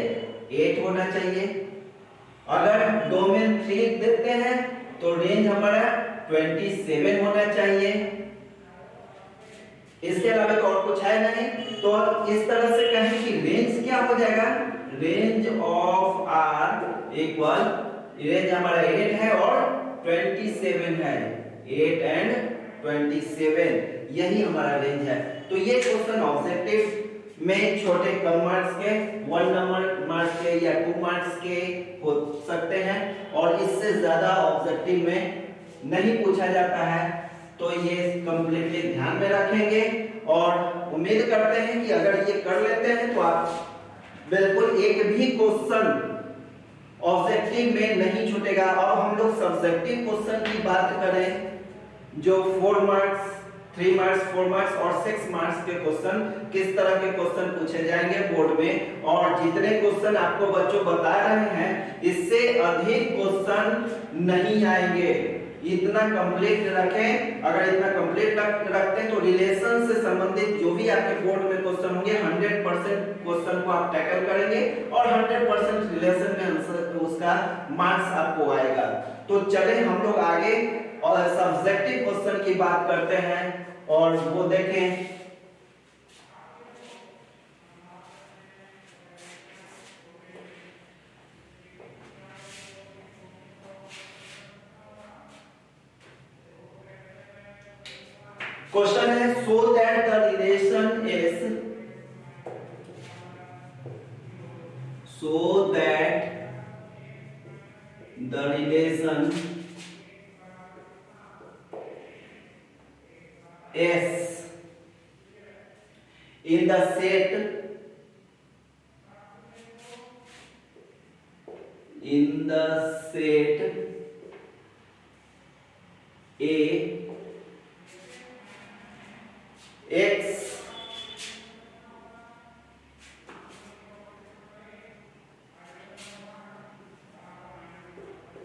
8 होना चाहिए। अगर डोमेन 3 देते हैं तो रेंज हमारा 27 होना चाहिए। इसके अलावा तो और कुछ है नहीं, तो इस तरह से कहें कि रेंज क्या हो जाएगा, range of R equal, range हमारा 8 है और 27 है, 8 एंड 27 यही हमारा रेंज है। तो ये क्वेश्चन ऑब्जेक्टिव में छोटे कम मार्क्स के, 1 नंबर मार्क्स के या 2 मार्क्स के हो सकते हैं, और इससे ज्यादा ऑब्जेक्टिव में नहीं पूछा जाता है। तो ये कंप्लीटली ध्यान में रखेंगे और उम्मीद करते हैं कि अगर ये कर लेते हैं तो आप बिल्कुल एक भी क्वेश्चन ऑब्जेक्टिव में नहीं छूटेगा। अब हम लोग सब्जेक्टिव क्वेश्चन की बात करें, जो 4 मार्क्स, 3 मार्क्स, 4 मार्क्स और 6 मार्क्स के क्वेश्चन, किस तरह के क्वेश्चन पूछे जाएंगे बोर्ड में, और जितने क्वेश्चन आपको बच्चों बता रहे हैं इससे अधिक क्वेश्चन नहीं आएंगे। इतना कंप्लीट रखें, अगर इतना कंप्लीट रखते हैं तो रिलेशन से संबंधित जो भी आपके बोर्ड में क्वेश्चन होंगे 100% क्वेश्चन को आप टैकल करेंगे और 100% रिलेशन में आंसर उसका मार्क्स आपको आएगा। तो चले हम लोग आगे और सब्जेक्टिव क्वेश्चन की बात करते हैं, और वो देखें क्वेश्चन है, so that the relation is, so that the relation S in the set, in the set A X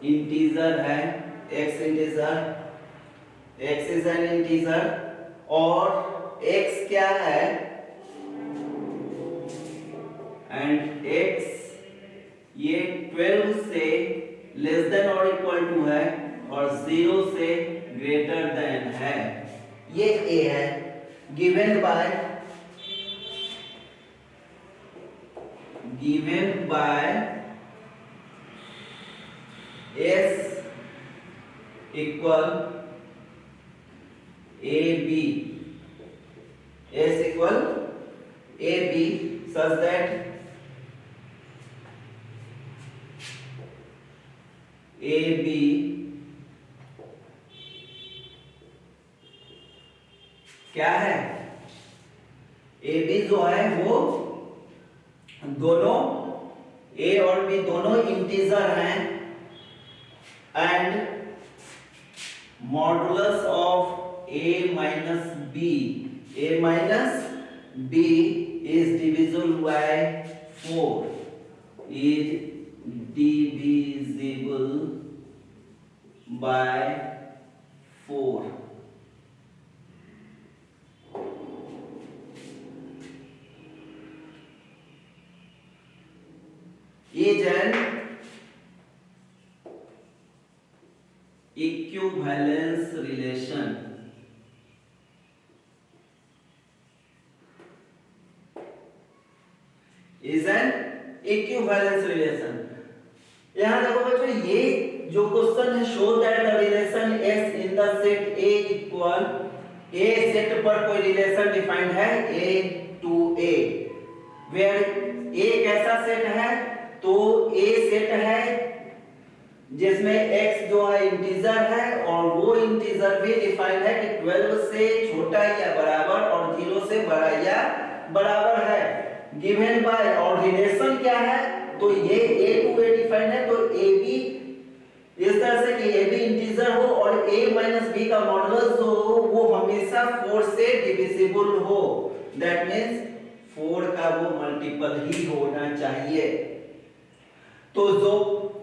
integer है, X integer, X is an integer, और x क्या है, एंड x ये 12 से लेस देन और equal to है और 0 से ग्रेटर देन है, ये a है, given by s equal AB, S equal AB such that AB क्या है, AB जो है वो दोनों A और B दोनों इंटीजर हैं, and modulus of A minus B, A minus B is divisible by 4, is divisible by 4. Is an equivalence relation. Is an equivalence relation. यहां देखो बच्चों, ये जो क्वेश्चन है, show that the relation S in the set A equal, A set पर कोई relation defined है A to A where ए कैसा सेट है, तो ए सेट है जिसमें x जो है इंटीजर है और वो इंटीजर भी डिफाइंड है कि 12 से छोटा या बराबर और 0 से बड़ा या बराबर है, गिवन बाय, और रिलेशन क्या है, तो ये a टू a डिफाइंड है, तो a b इस तरह से कि a b इंटीजर हो और a माइनस b का मॉडुलस जो हो वो हमेशा 4 से डिविजिबल हो, दैट मींस 4 का वो मल्टीपल ही होना चाहिए। तो जो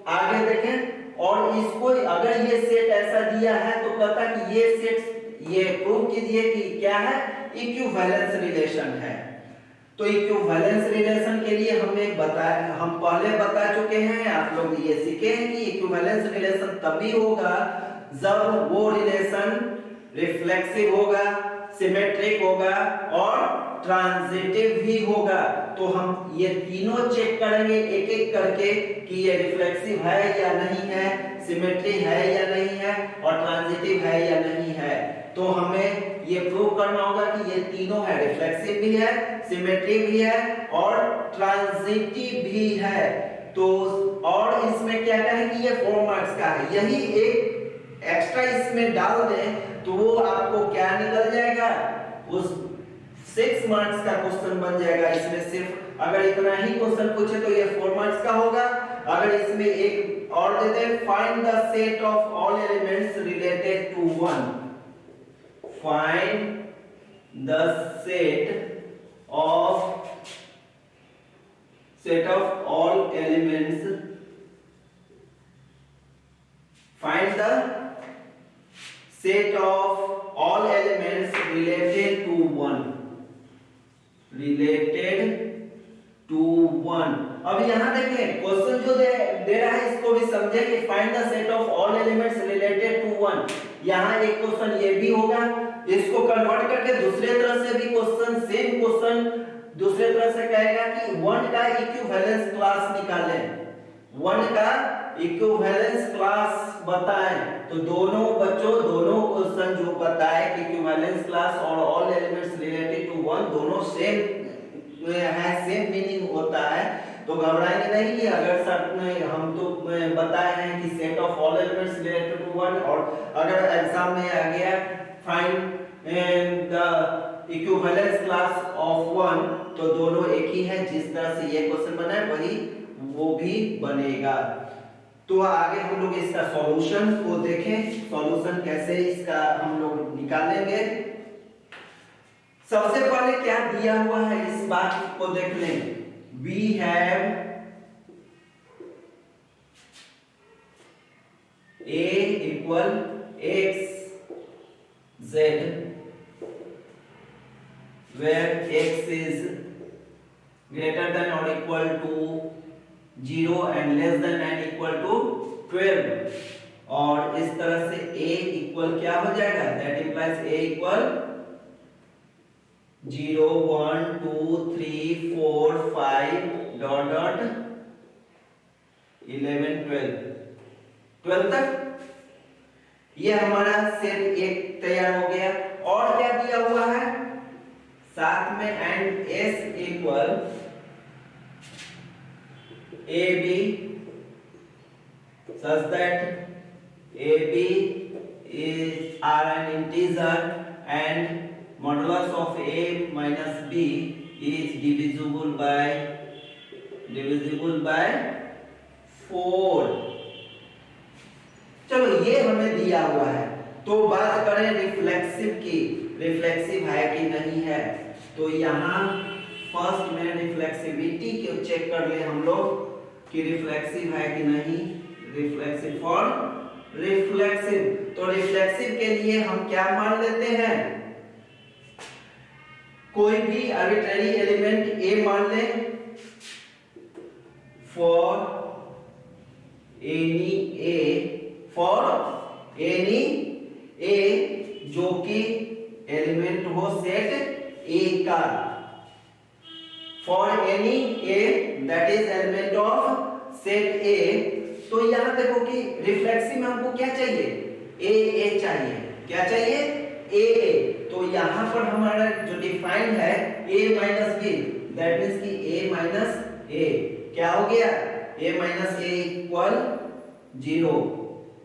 आगे देखें, और इसको अगर ये सेट ऐसा दिया है तो कहता कि ये सेट, ये प्रूव कीजिए कि क्या है, इक्विवेलेंस रिलेशन है। तो इक्विवेलेंस रिलेशन के लिए हम पहले बता चुके हैं, आप लोग ये सीखे हैं कि इक्विवेलेंस रिलेशन तभी होगा जब वो रिलेशन रिफ्लेक्सिव होगा, सिमेट्रिक होगा और ट्रांजिटिव भी होगा। तो हम ये तीनों चेक करेंगे एक एक करके कि ये रिफ्लेक्सिव है या नहीं है, सिमेट्री है या नहीं है और ट्रांजिटिव है या नहीं है। तो हमें ये प्रूव करना होगा कि ये तीनों है, रिफ्लेक्सिव भी है, सिमेट्रिक भी है और ट्रांजिटिव भी है। तो और इसमें क्या है कि ये 4 मार्क्स का है, यही एक एक्स्ट्रा इसमें डाल दें तो वो आपको क्या निकल जाएगा, उस 6 मार्क्स का क्वेश्चन बन जाएगा। इसमें सिर्फ अगर इतना ही क्वेश्चन पूछे तो ये 4 मार्क्स का होगा। अगर इसमें एक और दे दे, find the set of all elements related to 1, find the set of all elements, find the set of all elements related to 1, related to 1। अब यहां देखिए क्वेश्चन जो दे रहा है इसको भी समझे कि find the set of all elements related to 1। यहां एक क्वेश्चन ये भी होगा, इसको कन्वर्ट करके दूसरे तरह से भी क्वेश्चन, सेम क्वेश्चन दूसरे तरह से कहेगा कि 1 का इक्विवेलेंस क्लास निकालें, 1 का इक्विवेलेंस क्लास बताएं। तो दोनों बच्चों दोनों क्वेश्चन जो बताए कि इक्विवेलेंस क्लास और ऑल एलिमेंट्स रिलेटेड टू 1 दोनों सेम है, सेम मीनिंग होता है। तो घबराएंगे नहीं कि अगर सर हम तो बताए हैं कि set of all elements related to 1 और अगर एग्जाम में आ गया find the equivalence class of 1, तो दोनों एक ही है। जिस तरह से ये क्वेश्चन बना है वही वो भी बनेगा। तो आगे हम लोग इसका सॉल्यूशन को देखें, सॉल्यूशन कैसे इसका हम लोग निकालेंगे। सबसे पहले क्या दिया हुआ है इस बात को देख लें। We have a equal x z where x is greater than or equal to 0 and less than and equal to 12, और इस तरह से a equal क्या हो जाएगा, that implies a equal 0 1 2 3 4 5 dot dot 11 12 तक ये हमारा सेट एक तैयार हो गया। और क्या दिया हुआ है साथ में, and s equal ab such that ab is are an integer and modulus of a minus b is divisible by 4। चलो ये हमें दिया हुआ है। तो बात करें रिफ्लेक्सिव की, रिफ्लेक्सिव है कि नहीं है। तो यहाँ फर्स्ट में रिफ्लेक्सिविटी को चेक कर ले हम लोग कि रिफ्लेक्सिव है कि नहीं। रिफ्लेक्सिव फॉर रिफ्लेक्सिव, तो रिफ्लेक्सिव के लिए हम क्या मान लेते हैं, कोई भी आर्बिट्रेरी एलिमेंट a मान ले फॉर एनी a जो कि एलिमेंट हो सेट a का, for any a that is element of set a। तो यहां देखो कि रिफ्लेक्सिव में हमको क्या चाहिए, a चाहिए, क्या चाहिए a। तो यहां पर हमारा जो डिफाइंड है a minus b, that means कि a माइनस ए क्या हो गया, a minus A equal 0,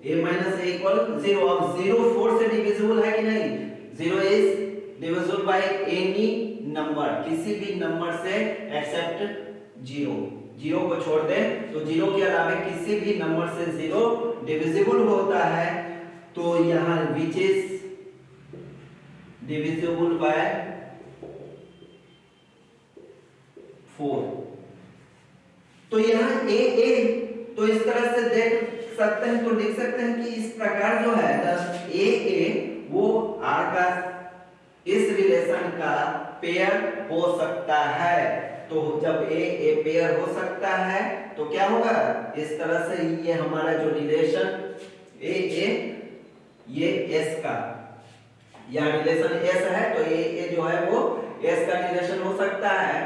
a minus A equal 0। अब 0 4 से डिविजिबल है कि नहीं, 0 is divisible by any number, किसी भी नंबर से एक्सेप्ट 0, 0 को छोड़ दें तो 0 के अलावा किसी भी नंबर से 0 डिविजिबल होता है। तो यहाँ विच इज डिविजिबल बाय 4। तो यहाँ a तो इस तरह से देख सकते हैं, तो लिख सकते हैं कि इस प्रकार जो है a वो r का इस रिलेशन का पेयर हो सकता है। तो जब a पेयर हो सकता है तो क्या होगा, इस तरह से ये हमारा जो रिलेशन a ये s का, यहाँ रिलेशन s है तो a जो है वो s का रिलेशन हो सकता है,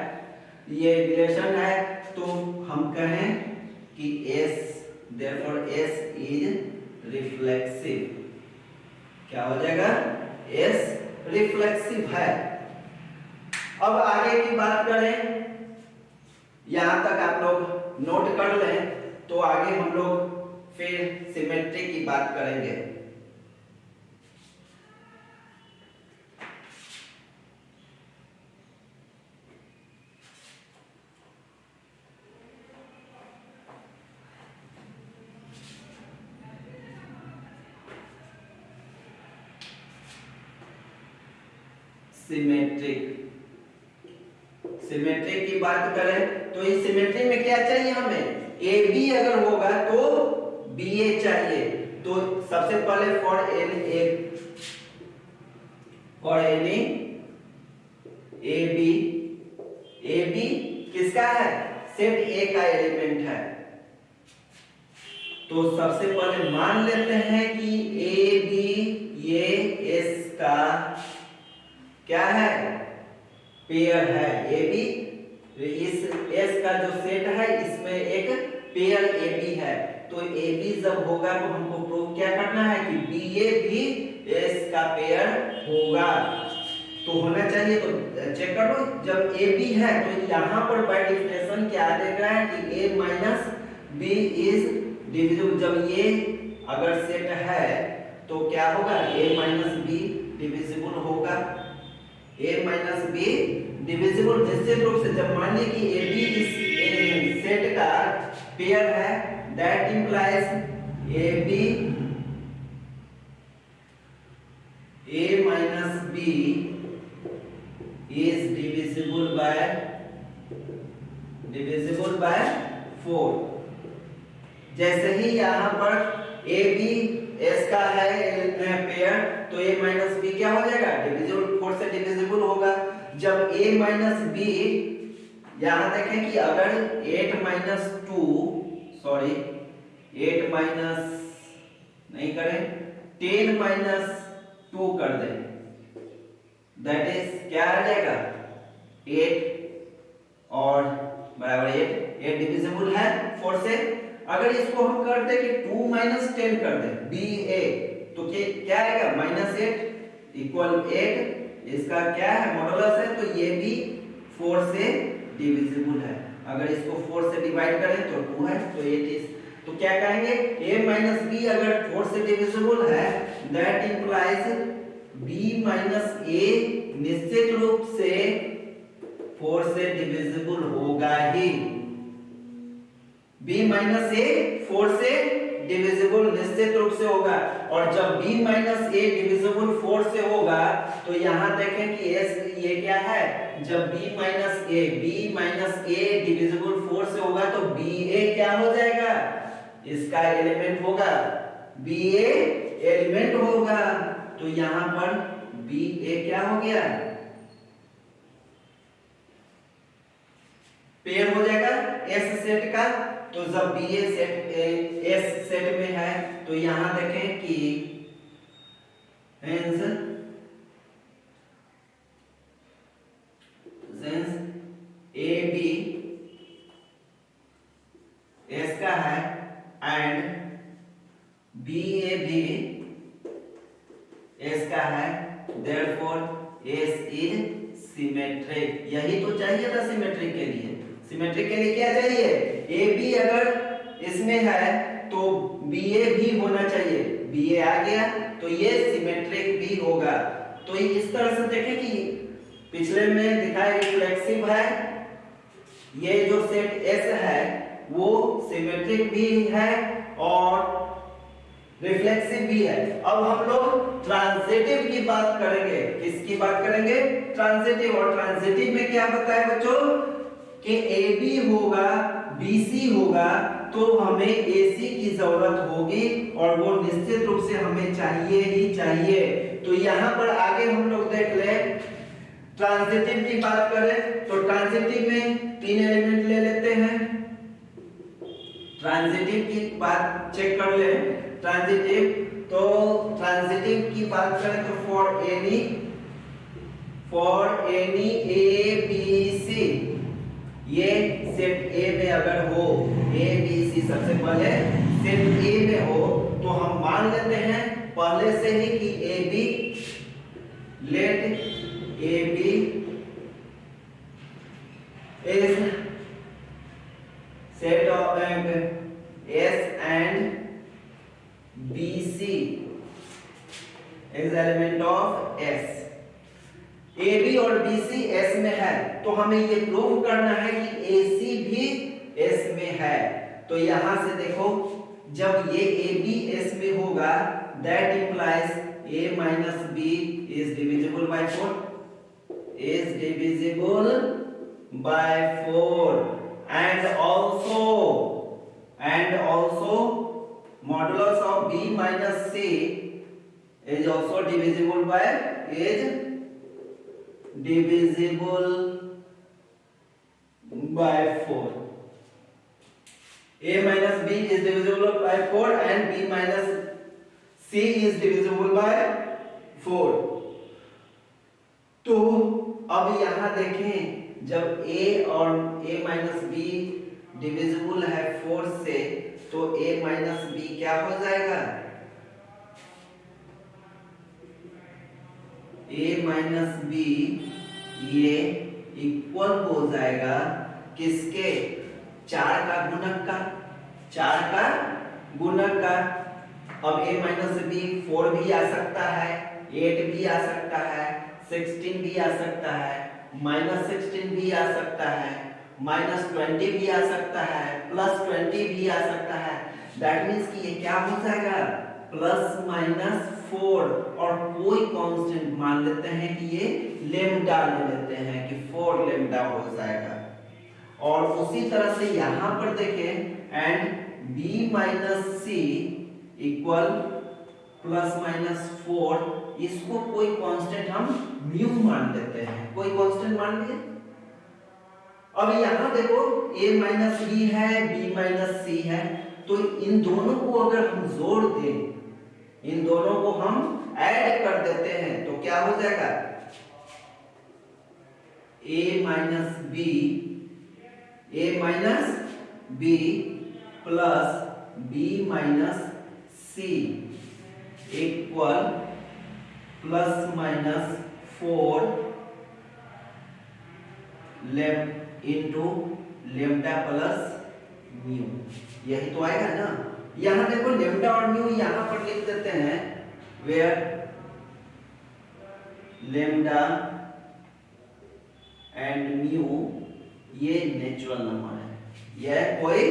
ये रिलेशन है। तो हम कहें कि s therefore s is reflexive, क्या हो जाएगा, s रिफ्लेक्सिव है। अब आगे की बात करें, यहां तक आप लोग नोट कर लें, तो आगे हम लोग फिर सिमेट्री की बात करेंगे। सिमेट्रिक की बात करें तो इस सिमेट्री में क्या चाहिए हमें, ए बी अगर होगा तो बी ए चाहिए। तो सबसे पहले फॉर एनी ए बी किसका है, सेट ए का एलिमेंट है। तो सबसे पहले मान लेते हैं कि ए बी ये एस का क्या है, पेयर है। ए बी इस एस का जो सेट है इसमें एक पेयर ए बी है। तो ए बी जब होगा तो हमको प्रूव क्या करना है कि बी ए भी एस का पेयर होगा। तो होना चाहिए, तो चेक कर लो, जब ए बी है तो यहाँ पर बाय डेफिनेशन क्या देख रहा है कि a minus b is divisible. जब ये अगर सेट है तो क्या होगा, ए माइनस बी डिविजिबल होगा, a माइनस बी डिविजिबल निश्चित रूप से। जब मान ली कि ए बी इस सेट का पेयर है, that implies a minus b is divisible by 4। जैसे ही यहाँ पर ए बी एस का है पेयर, तो a माइनस बी क्या हो जाएगा, डिविजिबल 4 से डिविजिबल होगा। जब a माइनस बी, यहां देखें कि अगर 8 माइनस 2 सॉरी 8 माइनस नहीं करें, 10 माइनस 2 कर दें, दैट इज क्या आ जाएगा, 8 और बराबर 8 डिविजिबल है 4 से। अगर इसको हम कर दे कि 2 माइनस 10 कर दे बी ए, तो क्या आएगा, -8 इक्वल 8, इसका क्या है, मॉडुलस है, तो ये भी 4 से डिविजिबल है। अगर इसको 4 से डिवाइड करें तो 2 है, तो 8 इज, तो क्या कहेंगे, a माइनस बी अगर 4 से डिविजिबल है, that implies b minus a निश्चित रूप से 4 से डिविजिबल होगा ही। b माइनस a 4 से डिविजिबल निश्चित रूप से होगा। और जब b माइनस a डिविजिबल 4 से होगा तो यहां देखें कि s ये क्या है, जब b माइनस a डिविजिबल 4 से होगा तो ba क्या हो जाएगा, इसका एलिमेंट होगा, ba एलिमेंट होगा। तो यहां पर ba क्या हो गया, पेयर हो जाएगा s सेट का। तो जब बी ए सेट एस सेट में है तो यहां देखें कि hence ए बी एस का है एंड बी ए भी एस का है, therefore s is सिमेट्रिक। यही तो चाहिए था सिमेट्रिक के लिए। सिमेट्रिक के लिए क्या चाहिए? ए बी अगर इसमें है तो बी ए भी होना चाहिए। बी ए आ गया तो ये सिमेट्रिक भी होगा। तो इस तरह से देखें कि पिछले में दिखाया रिफ्लेक्सिव है, ये जो सेट एस है वो सिमेट्रिक भी है और रिफ्लेक्सिव भी है। अब हम लोग ट्रांजिटिव की बात करेंगे। किसकी बात करेंगे? ट्रांजिटिव। और ट्रांजिटिव में क्या बताया बच्चों कि AB होगा, BC होगा, तो हमें AC की जरूरत होगी और वो निश्चित रूप से हमें चाहिए ही चाहिए। तो यहाँ पर आगे हम लोग देख ले, ट्रांजिटिव की बात करें तो ट्रांजिटिव में 3 एलिमेंट ले लेते हैं। ट्रांजिटिव की बात चेक कर ले। ट्रांजिटिव, तो ट्रांजिटिव की बात करें तो for any A B c, ये सेट ए में अगर हो, ए बी सी सबसे पहले सेट ए में हो तो हम मान लेते हैं पहले से ही कि ए b, let A B is set of S and BC is element of S। AB और BC S में है तो हमें ये प्रूव करना है कि AC भी S में है। तो यहां से देखो, जब ये AB S में होगा that implies A minus B is divisible by 4, is divisible by 4 and also modulus of B minus C is also divisible by 4. A minus B is divisible by 4 and B minus C is divisible by 4. तो अब यहां देखें, जब A और A minus B divisible है 4 से, तो A minus B क्या हो जाएगा? A माइनस B ये इक्वल हो जाएगा किसके? 4 का गुणक का। 4 का गुणक का। अब A माइनस B 4 भी आ सकता है, 8 भी आ सकता है, 16 भी आ सकता है, -16 भी आ सकता है, -20 भी आ सकता है, +20 भी आ सकता है। दैट मीन्स कि ये क्या हो जाएगा? ±4 और कोई कांस्टेंट मान लेते हैं कि ये लेम्डा ले लेते हैं कि 4 लेम्डा हो जाएगा। और उसी तरह से यहां पर देखें and B minus C equal ±4, इसको कोई कांस्टेंट हम म्यू मान लेते हैं। कोई कांस्टेंट मान लिए। अब यहां देखो A माइनस B है, B माइनस C है, तो इन दोनों को अगर हम जोड़ दें, इन दोनों को हम ऐड कर देते हैं तो क्या हो जाएगा? A minus B plus B minus C equal ±4 into lambda plus mu. यही तो आएगा ना। यहां देखो लेम्डा और म्यू यहां पर लिख देते हैं, वेयर लेम्डा एंड म्यू ये नेचुरल नंबर है। यह कोई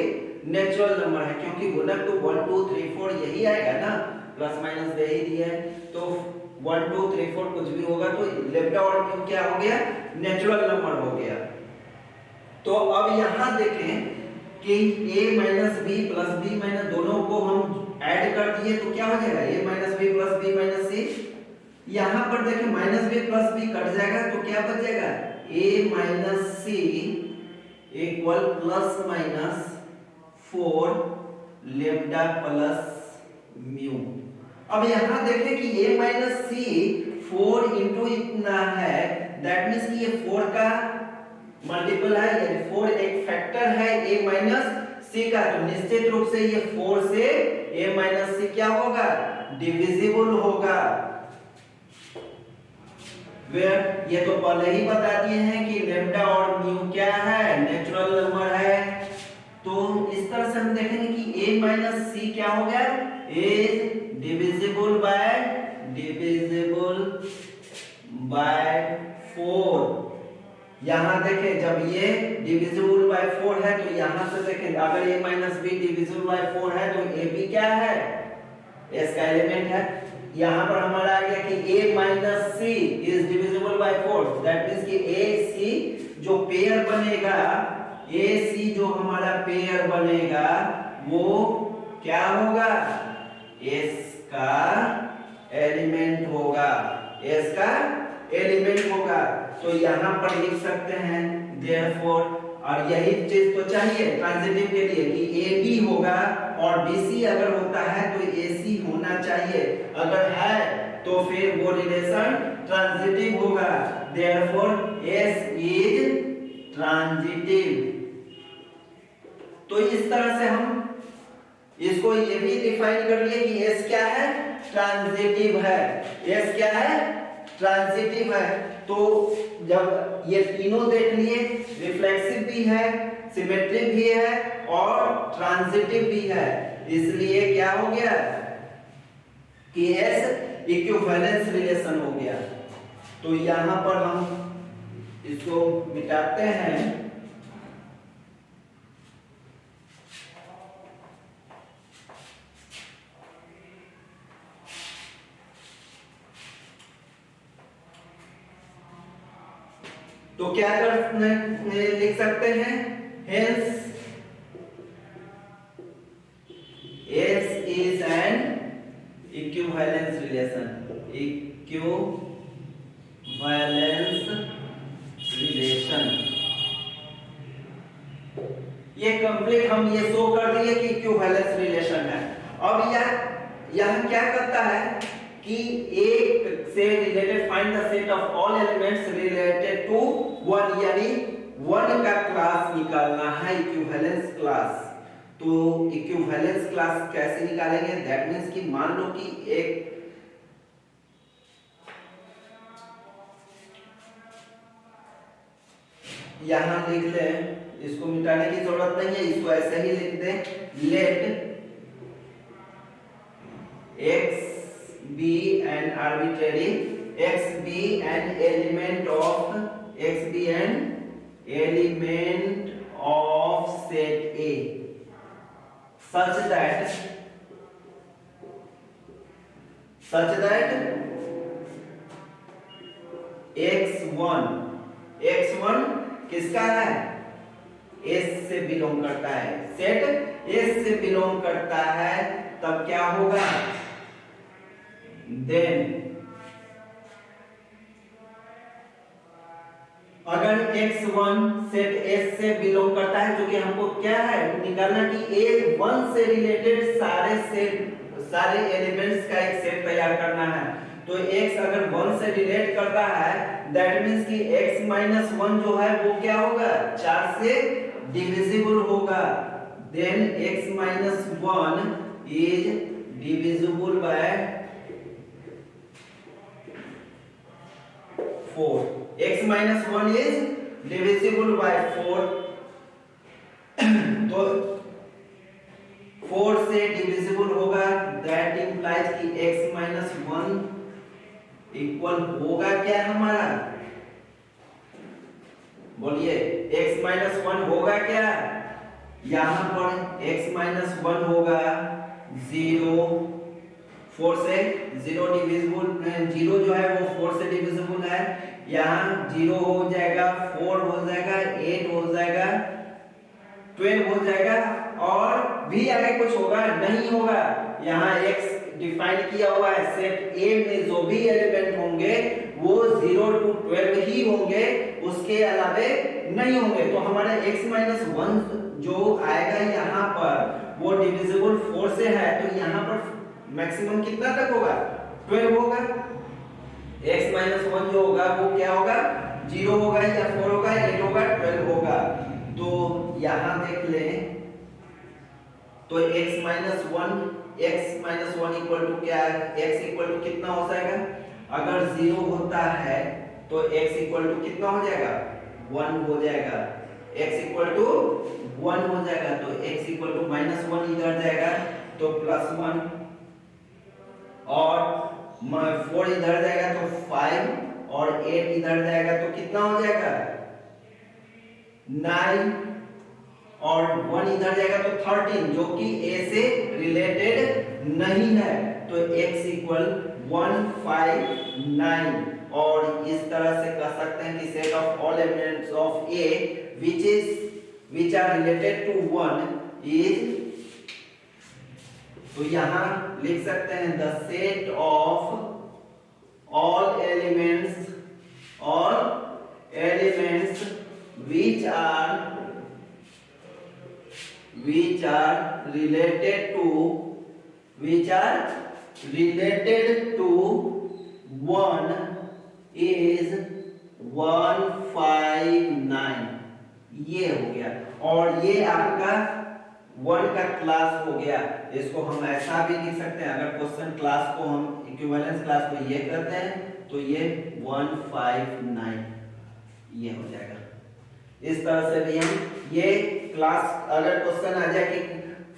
नेचुरल नंबर है क्योंकि गुणक तो 1 2 3 4 यही आएगा ना, प्लस माइनस दे ही दिया है। तो 1 2 3 4 कुछ भी होगा तो लेम्डा और म्यू क्या हो गया? नेचुरल नंबर हो गया। तो अब यहां देखें कि A minus B plus B minus दोनों को हम ऐड कर दिए तो क्या हो जाएगा? A minus B plus B minus C। यहां पर देखें minus B plus B cut जाएगा तो क्या बचेगा? A minus C equal plus minus 4 lambda plus mu. अब यहां देखें कि A माइनस C 4 इंटू इतना है, दैट मीन्स कि ये 4 का मल्टीपल है, यानी 4 एक फैक्टर है A माइनस C का, तो निश्चित रूप से ये 4 से A माइनस C क्या होगा? डिविजिबल होगा। वेयर ये तो पहले ही बता दिए हैं कि लेम्डा और म्यू क्या है, नेचुरल नंबर है। तो इस तरह से हम देखेंगे कि a माइनस सी क्या हो गया, इज डिविजिबल बाय 4। यहां देखें जब ये डिविजिबल बाय 4 है तो यहां से देखें अगर a minus b divisible by 4 है तो a b क्या है, s का एलिमेंट है। यहां पर हमारा आ गया कि a minus c is divisible by 4, that means कि a c जो पेयर बनेगा, a c जो हमारा पेयर बनेगा वो क्या होगा, s का एलिमेंट होगा, s का एलिमेंट होगा। तो यहां पर लिख सकते हैं देयरफॉर, और यही चीज तो चाहिए ट्रांजिटिव के लिए कि AB होगा और BC अगर होता है तो AC होना चाहिए, अगर है तो फिर वो रिलेशन ट्रांजिटिव होगा। Therefore S is transitive. तो इस तरह से हम इसको ये भी डिफाइन कर लिए कि S क्या है, ट्रांजिटिव है। S क्या है, ट्रांजिटिव है। तो जब ये तीनों देख लिए, रिफ्लेक्सिव भी है, सिमेट्रिक भी है और ट्रांजिटिव भी है, इसलिए क्या हो गया कि S इक्विवेलेंस रिलेशन हो गया। तो यहां पर हम इसको मिटाते हैं। तो क्या लिख सकते हैं, hence S is an equivalence relation, ये कंप्लीट हम ये शो कर दिए कि इक्विवेलेंस रिलेशन है। अब यह क्या करता है कि एक से related find the set of all elements related to one, यानी वन का क्लास निकालना है, इक्विवेलेंस क्लास। तो इक्विवेलेंस क्लास कैसे निकालेंगे, दैट मींस कि मान लो कि एक यहां लिख ले, इसको मिटाने की जरूरत नहीं है, इसको ऐसे ही लिख दें, late x be an arbitrary, x be an element of set A such that x1 किसका है, S से बिलोंग करता है, सेट S से बिलोंग करता है, तब क्या होगा, देन अगर x1 सेट S से बिलोंग करता है, जो कि हमको क्या है निकालना कि A1 से रिलेटेड सारे एलिमेंट्स का एक सेट तैयार करना है। तो x अगर 1 से रिलेट करता है, दैट मींस कि x माइनस 1 जो है वो क्या होगा, 4 से डिविजिबल होगा। Then x minus 1 is divisible by 4, x minus 1 is divisible by 4। तो 4 से डिविजिबल होगा, दैट इंप्लाइज कि x माइनस 1 इक्वल होगा क्या हमारा, बोलिए x माइनस 1 होगा क्या, यहां पर x माइनस 1 होगा 0, 4 से 0 डिविजिबल, 0 जो है वो 4 से डिविजिबल है, यहाँ 0 हो जाएगा, 4 हो जाएगा, 8 हो जाएगा, 12 हो जाएगा, और भी आगे कुछ होगा नहीं होगा। यहाँ x डिफाइन किया हुआ है, सेट A में जो भी एलिमेंट होंगे वो 0 to 12 ही होंगे, उसके अलावे नहीं होंगे। तो हमारा x माइनस 1 जो आएगा यहाँ पर वो डिविजिबल 4 से है, तो यहाँ पर मैक्सिमम कितना तक होगा, 12 होगा। x माइनस 1 जो होगा वो क्या होगा, 0 होगा या 4 होगा, 8 होगा, 12 होगा। तो यहाँ देख लें, तो x माइनस 1 इक्वल टू क्या है, x इक्वल टू कितना हो जाएगा, अगर 0 होता है तो x इक्वल टू कितना हो जाएगा 1 हो जाएगा, x इक्वल टू 1 हो जाएगा। तो x इक्वल टू -1 इधर जाएगा तो +1 और 4 इधर जाएगा तो 5 और 8 इधर जाएगा तो कितना हो जाएगा 9 और 1 इधर जाएगा तो 13 जो कि a से रिलेटेड नहीं है। तो x इक्वल 1 5 9 और इस तरह से कह सकते हैं कि set of all elements of a which are related to 1 is, तो यहां लिख सकते हैं the set of all elements which are related to 1 is 1 5 9, ये हो गया। और ये आपका 1 का क्लास हो गया। इसको हम ऐसा भी लिख सकते हैं, अगर क्वेश्चन क्लास को हम इक्विवेलेंस क्लास को ये करते हैं तो ये 1 5 9 ये हो जाएगा। इस तरह से भी हम ये क्लास, अगर क्वेश्चन आ जाए कि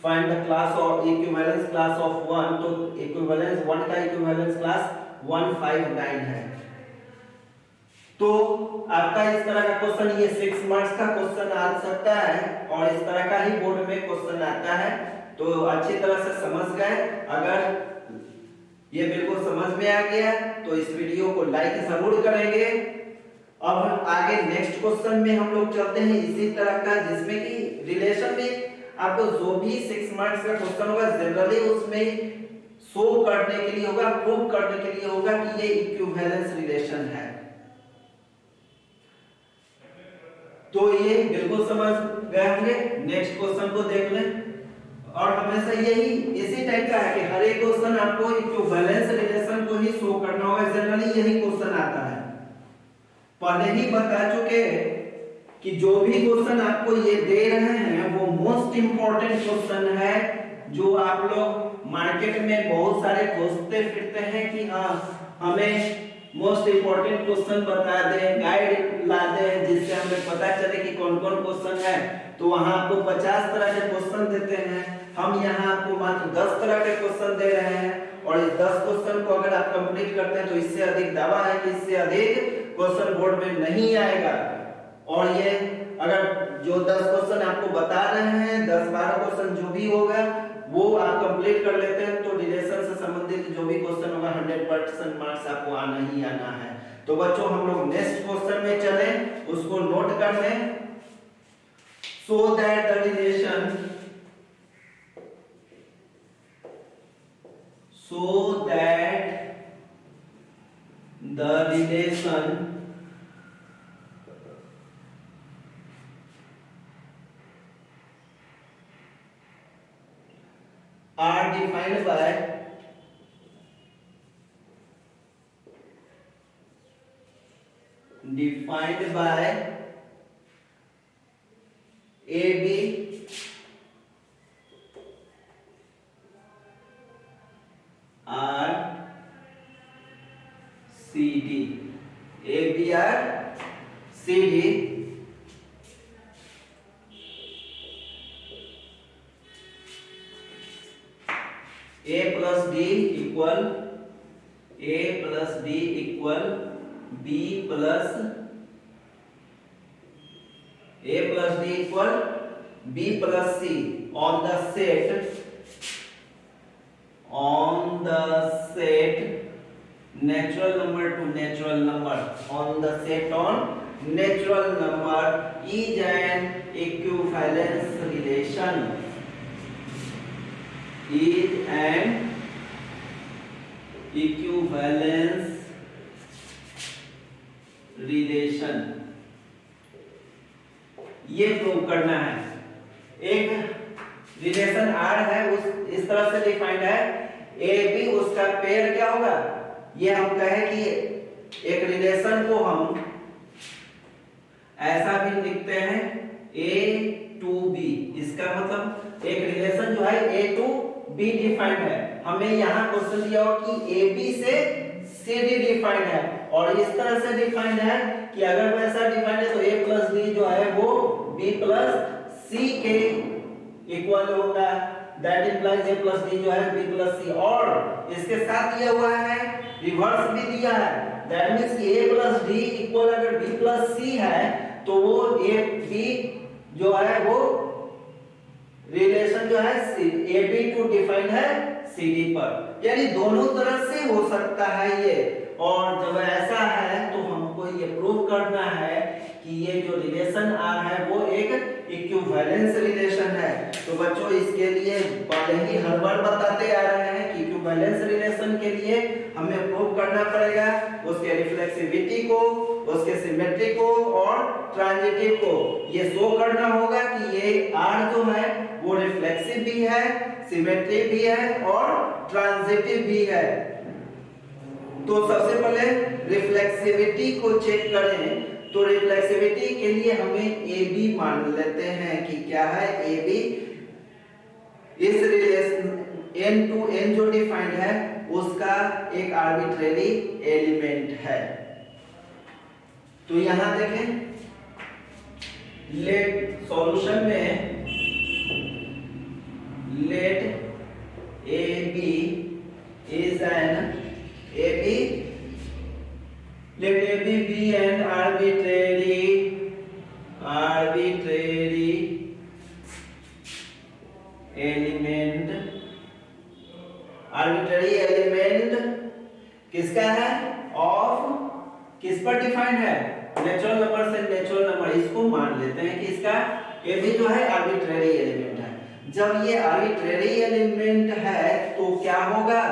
find the class of equivalence class of 1, तो इक्विवेलेंस 1 का इक्विवेलेंस क्लास 1 5 9 है। तो आपका इस तरह का क्वेश्चन, ये 6 मार्क्स का क्वेश्चन आ सकता है और इस तरह का ही बोर्ड में क्वेश्चन आता है। तो अच्छी तरह से समझ गए। अगर ये बिल्कुल समझ में आ गया तो इस वीडियो को लाइक जरूर करेंगे। अब आगे नेक्स्ट क्वेश्चन में हम लोग चलते हैं इसी तरह का, जिसमें कि रिलेशन में आपको जो भी 6 मार्क्स का क्वेश्चन होगा जनरली उसमें शो करने के लिए होगा, प्रूव करने के लिए होगा कि ये इक्विवेलेंस रिलेशन है। तो ये बिल्कुल समझ गए होंगे। नेक्स्ट क्वेश्चन को देख लें। और हमेशा यही इसी टाइप का है कि हर एक क्वेश्चन आपको इक्विवेलेंस रिलेशन को ही शो करना होगा। जनरली यही क्वेश्चन आता है। पहले ही बता चुके कि जो भी क्वेश्चन आपको ये दे रहे हैं वो मोस्ट इंपॉर्टेंट क्वेश्चन है, जो आप लोग मार्केट में बहुत सारे खोजते फिरते हैं कि हाँ हमें मोस्ट इंपॉर्टेंट क्वेश्चन बता दें, गाइड ला दें, जिससे हमें पता चले कि कौन कौन क्वेश्चन है। तो वहां आपको 50 तरह के क्वेश्चन देते हैं, हम यहाँ आपको मात्र 10 तरह के क्वेश्चन दे रहे हैं। और इस 10 क्वेश्चन को अगर आप कंप्लीट करते हैं तो इससे अधिक दावा है कि इससे अधिक क्वेश्चन बोर्ड में नहीं आएगा। और ये अगर जो 10 क्वेश्चन आपको बता रहे हैं, 10-12 क्वेश्चन जो भी होगा वो आप कंप्लीट कर लेते हैं तो रिलेशन से संबंधित जो भी क्वेश्चन होगा 100% मार्क्स आपको आना ही आना है। तो बच्चों हम लोग नेक्स्ट क्वेश्चन में चलें, उसको नोट कर लें। so that the relation are defined by AB R CD, ABR CD A plus D equal B plus A plus D equal B plus C on the set natural number to natural number, on the set on natural number is an equivalence relation, is an equivalence relation। ये prove करना है। एक relation are है, उस इस तरह से defined है, ए बी उसका पेयर क्या होगा। ये हम कहें कि एक रिलेशन को हम ऐसा भी लिखते हैं ए टू बी। इसका मतलब एक रिलेशन जो है ए टू बी डिफाइंड है। हमें यहाँ क्वेश्चन दिया हो कि ए बी से सी डी डिफाइंड है और इस तरह से डिफाइंड है कि अगर वैसा डिफाइंड है तो ए प्लस डी जो है वो बी प्लस सी के इक्वल होगा। That implies A plus D जो है बी प्लस सी, और इसके साथ दिया हुआ है रिवर्स भी दिया है। दैट मींस कि ए प्लस डी इक्वल अगर बी प्लस सी है तो वो ए बी जो है वो रिलेशन जो है ए बी टू डिफाइंड है सी डी पर, यानी दोनों तरह से हो सकता है ये। और जब ऐसा है तो हमको ये प्रूव करना है कि ये जो रिलेशन आर है वो एक इक्विवेलेंस रिलेशन है। तो बच्चों इसके लिए पहले ही हर बार बताते आ रहे हैं कि इक्विवेलेंस रिलेशन के लिए हमें प्रूव करना पड़ेगा उसके रिफ्लेक्सिविटी को, उसके सिमेट्री को और ट्रांजिटिव को। ये शो करना होगा कि ये आर जो है वो रिफ्लेक्सिव भी है, सिमेट्री भी है और ट्रांजिटिव भी है। तो सबसे पहले रिफ्लेक्सिविटी को चेक करें। तो रिफ्लेक्सिविटी के लिए हमें ए बी मान लेते हैं कि क्या है ए बी। इस रिलेशन n टू n जो डिफाइंड है उसका एक आर्बिट्रेरी एलिमेंट है। तो यहां देखें लेट सॉल्यूशन में let A B is an AB, let AB be an arbitrary element। arbitrary element किसका है? ऑफ किस पर डिफाइंड है? नेचुरल नंबर से नेचुरल नंबर, इसको मान लेते हैं कि इसका AB जो है आर्बिट्रेरी एलिमेंट है। जब ये आर्बिट्रेरी एलिमेंट है तो क्या होगा?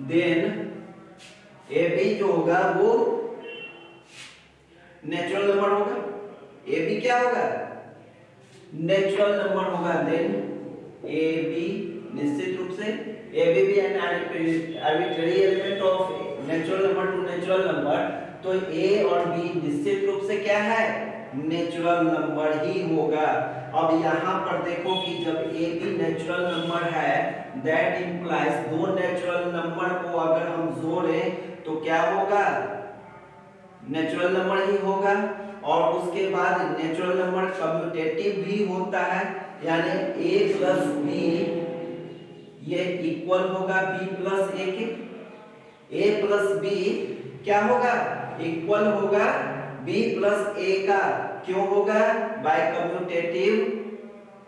देन ए बी जो होगा वो नेचुरल नंबर होगा। ए बी क्या होगा? नेचुरल नंबर होगा। देन ए बी निश्चित रूप से ए बी भी an arbitrary element of natural number two natural number, तो ए और बी निश्चित रूप से क्या है? नेचुरल नंबर ही होगा। अब यहाँ पर देखो कि जब ए बी नेचुरल नंबर है दैट इंप्लाइज दो नेचुरल नंबर को अगर हम जोड़ें तो क्या होगा? नेचुरल नंबर ही होगा। और उसके बाद नेचुरल नंबर कम्यूटेटिव भी होता है, यानी a प्लस बी ये इक्वल होगा b प्लस a के। a प्लस बी क्या होगा? इक्वल होगा b प्लस a का। क्यों होगा? By commutative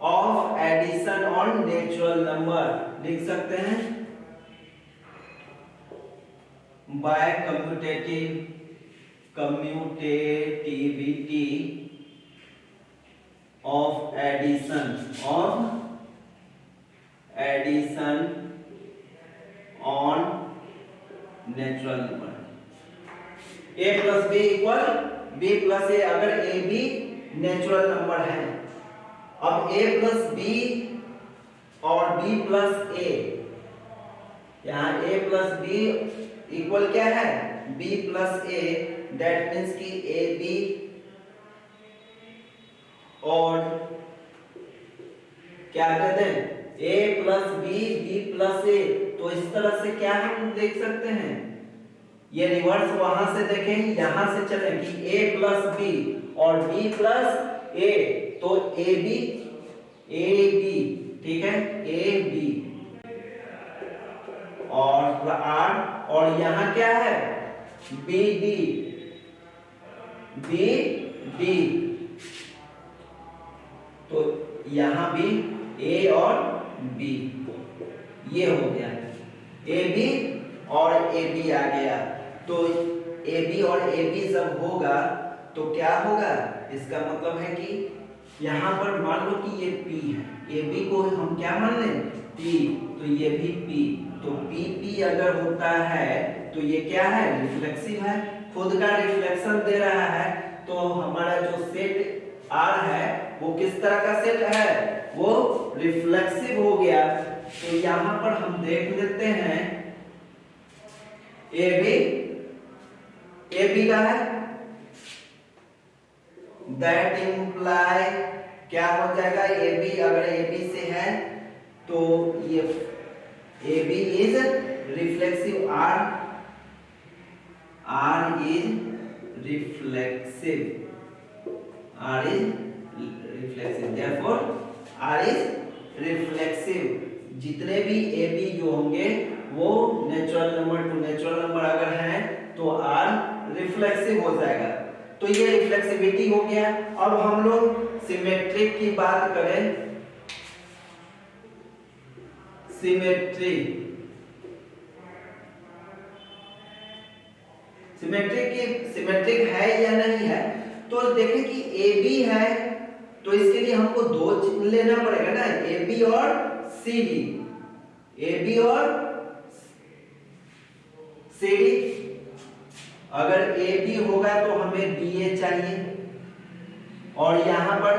of addition on natural number लिख सकते हैं। By commutativity of addition on natural number. a plus b equal b plus a, अगर a b नेचुरल नंबर है। अब a प्लस b और b प्लस a, यहाँ a plus b equal क्या है? b plus a। That means कि a b और क्या कहते हैं a plus b b plus a। तो इस तरह से क्या हम देख सकते हैं? ये रिवर्स वहां से देखें, यहां से चले कि a प्लस b और b प्लस a, तो a b ठीक है, a b और r, और यहां क्या है? b d। तो यहां भी a और b ये हो गया, a b और a b आ गया। तो ए बी और ए बी जब होगा तो क्या होगा? इसका मतलब है कि यहाँ पर मान लो कि ये P है, ए बी को हम क्या मान लें? P, तो ये भी P। तो P अगर होता है तो ये क्या है? रिफ्लेक्सिव है, खुद का रिफ्लेक्शन दे रहा है। तो हमारा जो सेट R है वो किस तरह का सेट है? वो रिफ्लेक्सिव हो गया। तो यहाँ पर हम देख लेते हैं ए बी का है। दैट इंप्लाई क्या हो जाएगा? ए बी अगर ए बी से है तो ये a B is reflexive, R is reflexive, R is reflexive, therefore R is reflexive। जितने भी ए बी जो होंगे वो natural number two natural number अगर हैं तो R रिफ्लेक्सिव हो जाएगा। तो ये रिफ्लेक्सिविटी हो गया। अब हम लोग सिमेट्रिक की बात करें, सिमेट्रिक है या नहीं है। तो देखें कि ए बी है तो इसके लिए हमको दो लेना पड़ेगा ना, ए बी और सी डी, ए बी और सी डी। अगर ए बी होगा तो हमें बी ए चाहिए, और यहां पर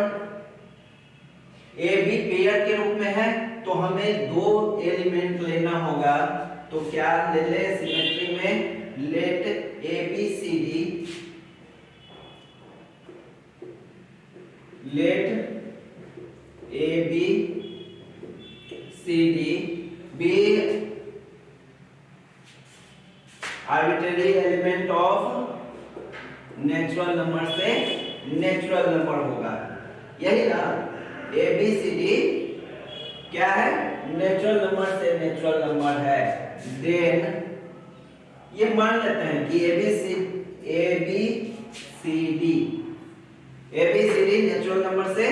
ए बी पेयर के रूप में है तो हमें दो एलिमेंट लेना होगा। तो क्या ले ले सिमेट्री में, let A B C d, let A B C d be arbitrary element of natural number से नेचुरल नंबर होगा। यही ना, ए बी सी डी क्या है, नेचुरल नंबर से नेचुरल नंबर है। देन ये मान लेते हैं कि A B C d natural number से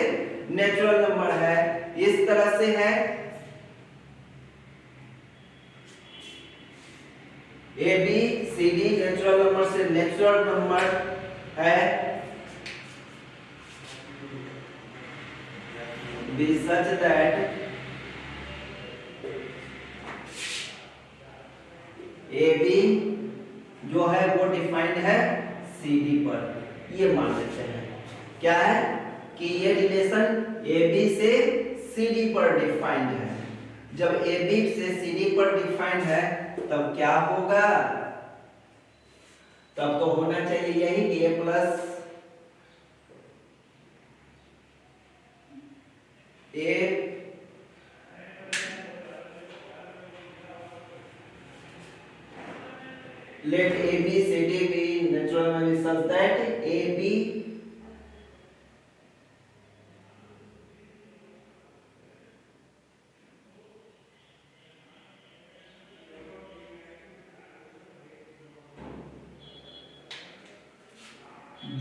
नेचुरल नंबर है। इस तरह से है a B C d natural number से नेचुरल नंबर है, be such that A B जो है वो डिफाइंड है सी डी पर। ये मान लेते हैं क्या है कि ये रिलेशन ए बी से सी डी पर डिफाइंड है। जब ए बी से सी डी पर डिफाइंड है तब क्या होगा, तब तो होना चाहिए यही कि A plus A let A B C D be natural number such that A B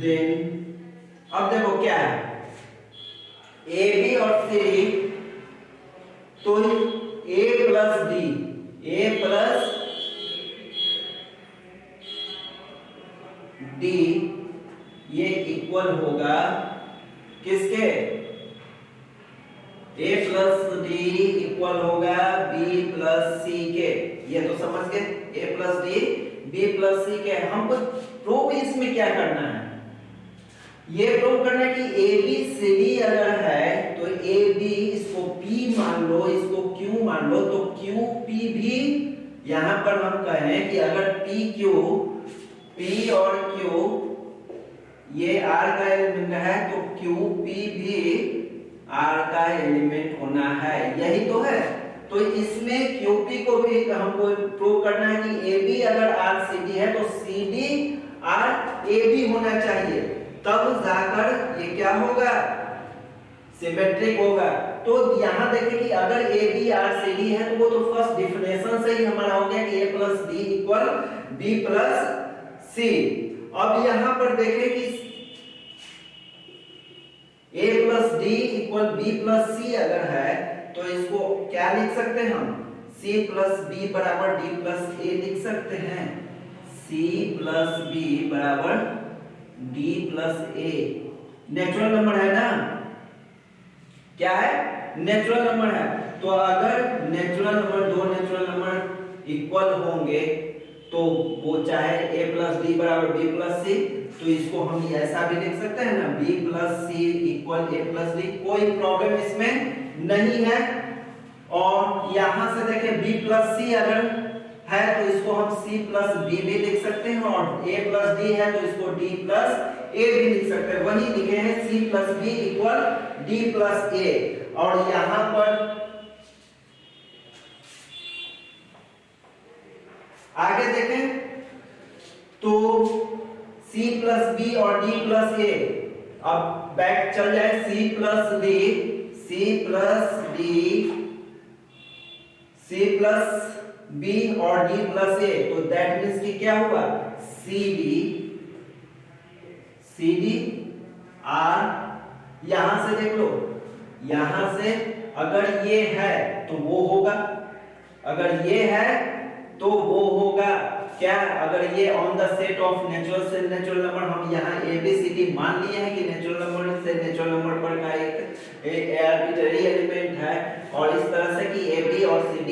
then अब देखो क्या है, A B और C D तो A प्लस डी ये इक्वल होगा किसके, ए प्लस डी इक्वल होगा बी प्लस सी के। ये तो समझ गए, ए प्लस डी बी प्लस सी के। हमको प्रूव इसमें क्या करना है, ये प्रूव करना है कि ए बी सी डी अगर है तो ए बी इसको पी मान लो, इसको क्यू मान लो, तो क्यू पी भी यहां पर हम कहें कि अगर पी क्यू, पी और क्यू ये आर का एलिमेंट है तो क्यू पी भी आर का एलिमेंट होना है, यही तो है। तो इसमें क्यू पी को भी हमको प्रूव करना है कि ए बी अगर आर सी डी है तो सी डी आर ए बी होना चाहिए, तब जाकर ये क्या होगा, सिमेट्रिक होगा। तो यहां देखें कि अगर a B R c D है तो वो तो फर्स्ट डिफिनेशन से ही हमारा हो गया कि A plus D equal B plus C. अब यहां पर देखें कि a plus D equal B plus C अगर है तो इसको क्या लिख सकते हैं हम, c प्लस बी बराबर डी प्लस ए लिख सकते हैं। c प्लस बी बराबर D plus a natural number है ना, क्या है, नेचुरल नंबर है। तो अगर नेचुरल नंबर, दो नेचुरल नंबर इक्वल होंगे तो वो चाहे a प्लस डी बराबर b प्लस सी, तो इसको हम ऐसा भी लिख सकते हैं ना, b plus c equal a plus d, कोई प्रॉब्लम इसमें नहीं है। और यहां से देखें b प्लस सी अगर है तो इसको हम c प्लस b भी लिख सकते हैं, और a प्लस d है तो इसको d प्लस a भी लिख सकते हैं। वही लिखे हैं c plus b equal d plus a। और यहां पर आगे देखें तो C प्लस बी और D प्लस ए, अब बैक चल जाए C plus D, C plus B और D प्लस ए, तो दैट मीन्स कि क्या हुआ CD R, यहां से देख लो, यहां से अगर ये है तो वो होगा, अगर ये है तो वो होगा क्या, अगर ये on the set of natural से नेचुरल नंबर, हम यहाँ ABCD मान लिए हैं कि नेचुरल नंबर से नेचुरल नंबर पर का एक आर्बिट्ररी एलिमेंट है, और इस तरह से कि AB और CD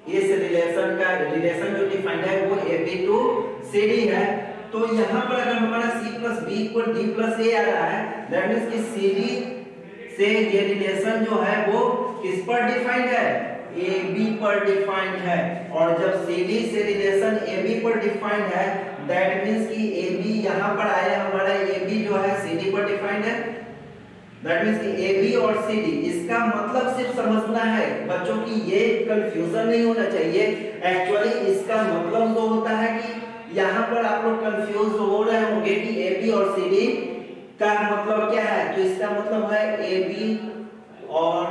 इस रिलेशन का रिलेशन जो डिफाइंड है वो AB टू CD है। तो यहाँ पर अगर हमारा C plus B equal D plus A आ रहा है, दैट मीन्स कि CD से ये रिलेशन जो है वो किस पर डिफाइंड है, AB पर डिफाइंड है, और जब CD से रिलेशन AB पर डिफाइंड है, दैट मीन्स कि AB यहाँ पर आया, हमारा AB जो है CD पर डिफाइंड है, दैट मीन्स कि AB और CD, इसका मतलब सिर्फ समझना है बच्चों की, ये कंफ्यूजन नहीं होना चाहिए। एक्चुअली इसका मतलब तो होता है कि यहाँ पर आप लोग कंफ्यूज हो रहे होंगे कि AB और CD का मतलब क्या है, तो इसका मतलब है AB और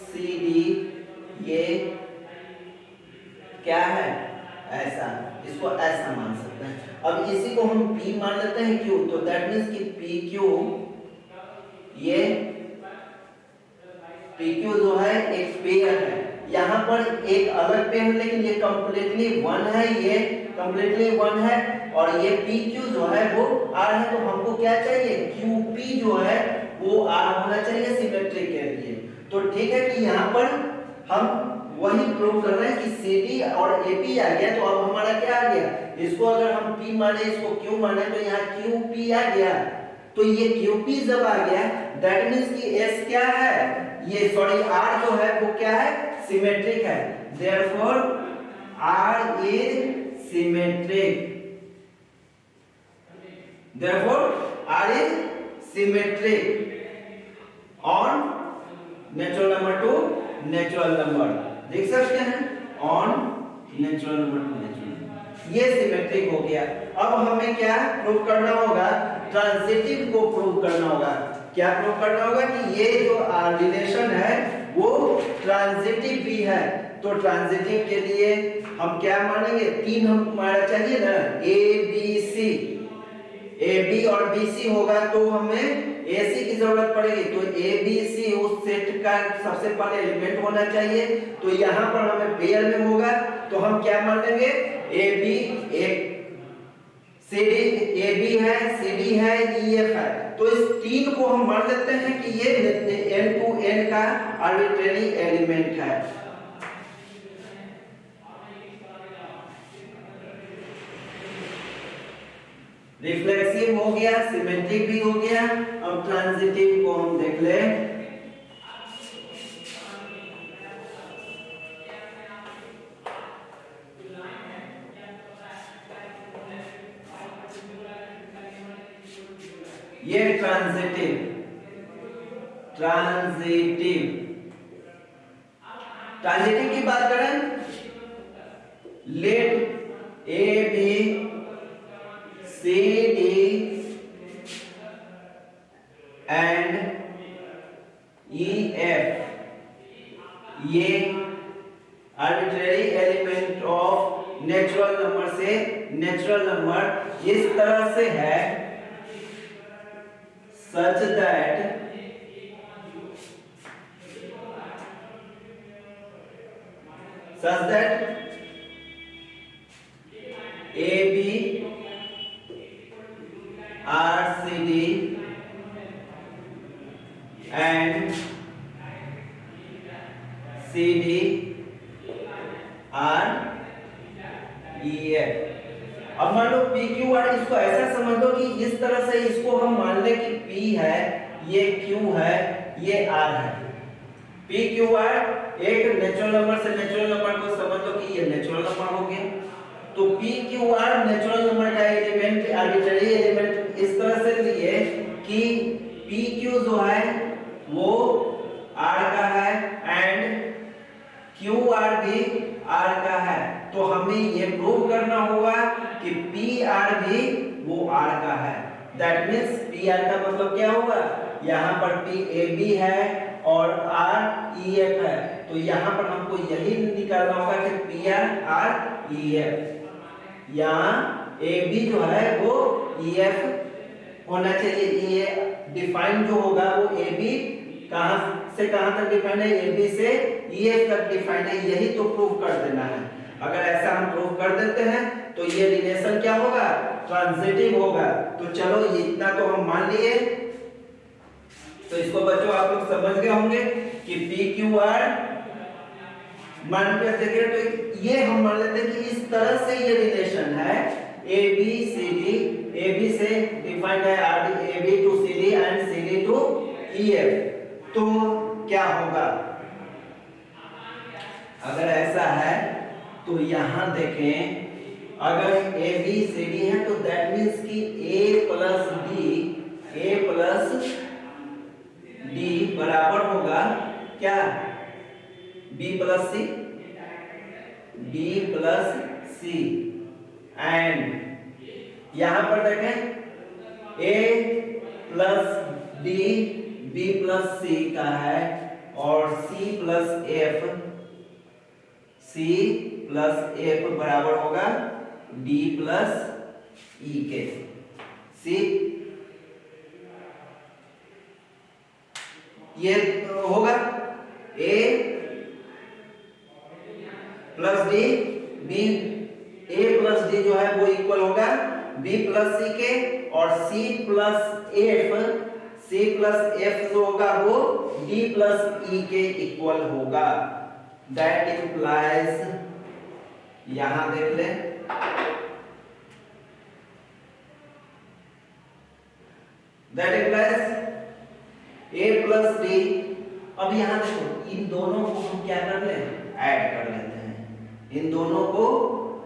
CD ये क्या है, ऐसा, इसको ऐसा मान सकते हैं। अब इसी को हम P मान लेते हैं Q, तो दैट मीन्स कि PQ, ये PQ जो है एक पेयर है, यहाँ पर एक अलग पेयर है लेकिन ये कंप्लीटली वन है, ये कंप्लीटली वन है, और ये PQ जो है वो R है, तो हमको क्या चाहिए, QP जो है वो R होना चाहिए सिमेट्रिक के लिए। तो ठीक है कि यहाँ पर हम वही प्रूव कर रहे हैं कि CD और AP आ गया, तो अब हमारा क्या आ गया, इसको अगर हम P माने इसको Q माने, तो यहाँ QP आ गया, तो ये QP जब आ गया, दैट मीन्स कि S क्या है, ये सॉरी R जो है वो क्या है, सिमेट्रिक है, therefore R is symmetric, therefore R is symmetric on natural number two natural number, देख सकते हैं, on natural number two natural number, ये सिमेट्रिक हो गया। अब हमें क्या प्रूव करना होगा, ट्रांजिटिव को प्रूव करना होगा। क्या प्रूव करना होगा कि ये जो रिलेशन है वो ट्रांजिटिव भी है, तो ट्रांजिटिव के लिए हम क्या मानेंगे, तीन हमारा चाहिए ना, ABC, AB और BC होगा तो हमें AC की जरूरत पड़ेगी, तो ABC उस सेट का सबसे पहले एलिमेंट होना चाहिए, तो यहाँ पर हमें पेयर में होगा, तो हम क्या मान लेंगे, AB एक CD, AB है, CD है, EF है, तो इस तीन को हम मान लेते हैं कि ये n to n का आर्बिट्रेरी एलिमेंट है। रिफ्लेक्सिव हो गया, सिमेट्रिक भी हो गया, अब ट्रांजिटिव को हम देख ले। ये ट्रांजिटिव की बात करें, let AB CD and EF ये arbitrary element of natural number से नेचुरल नंबर इस तरह से है such that AB RCD and CD REF। अब मान लो PQR, इसको ऐसा समझ लो कि इस तरह से इसको हम मान ले कि P है, ये Q है, ये R है। PQR एक नेचुरल नंबर से नेचुरल नंबर को समझ लो कि ये नेचुरल नंबर हो गया, तो PQR नेचुरल नंबर का एलिमेंट, आर्बिट्रेरी एलिमेंट इस तरह से लिए कि PQ जो है वो R का है एंड QR भी R का है, तो हमें ये कि पी आर भी वो आर का है। दैट मीन्स पी आर का मतलब क्या होगा, यहाँ पर पी ए बी है और आर ई एफ है, तो यहाँ पर हमको यही निकालना होगा कि पी आर ई एफ, यहाँ ए बी जो है वो ई एफ होना चाहिए। ये डिफाइन जो होगा वो ए बी कहाँ से कहाँ तक डिफाइन है, ए बी से ई एफ तक डिफाइन है, यही तो प्रूव कर देना है। अगर ऐसा हम प्रूव कर देते हैं तो ये रिलेशन क्या होगा, ट्रांजिटिव होगा। तो चलो इतना तो हम मान लिए, तो इसको बच्चों आप लोग समझ गए होंगे कि पी क्यू आर मान के देखिए, तो ये हम मान लेते हैं कि इस तरह से ये रिलेशन है a B C d, A B से डिफाइंड है R d, A b to c d and c d to e f. तो क्या होगा अगर ऐसा है, तो यहां देखें अगर ए बी सी डी है तो दैट मीन्स कि ए प्लस डी बराबर होगा क्या, बी प्लस सी एंड यहां पर देखें ए प्लस डी बी प्लस सी का है और सी प्लस एफ बराबर होगा डी प्लस ई के। सी ये होगा ए प्लस डी बी, ए प्लस डी जो है वो इक्वल होगा बी प्लस सी के, और सी प्लस एफ जो होगा वो डी प्लस ई के इक्वल होगा। दैट इंप्लाइज, यहां देख ले, that implies A plus D. अब यहां देखो इन दोनों को हम क्या कर ले, ऐड कर लेते हैं, इन दोनों को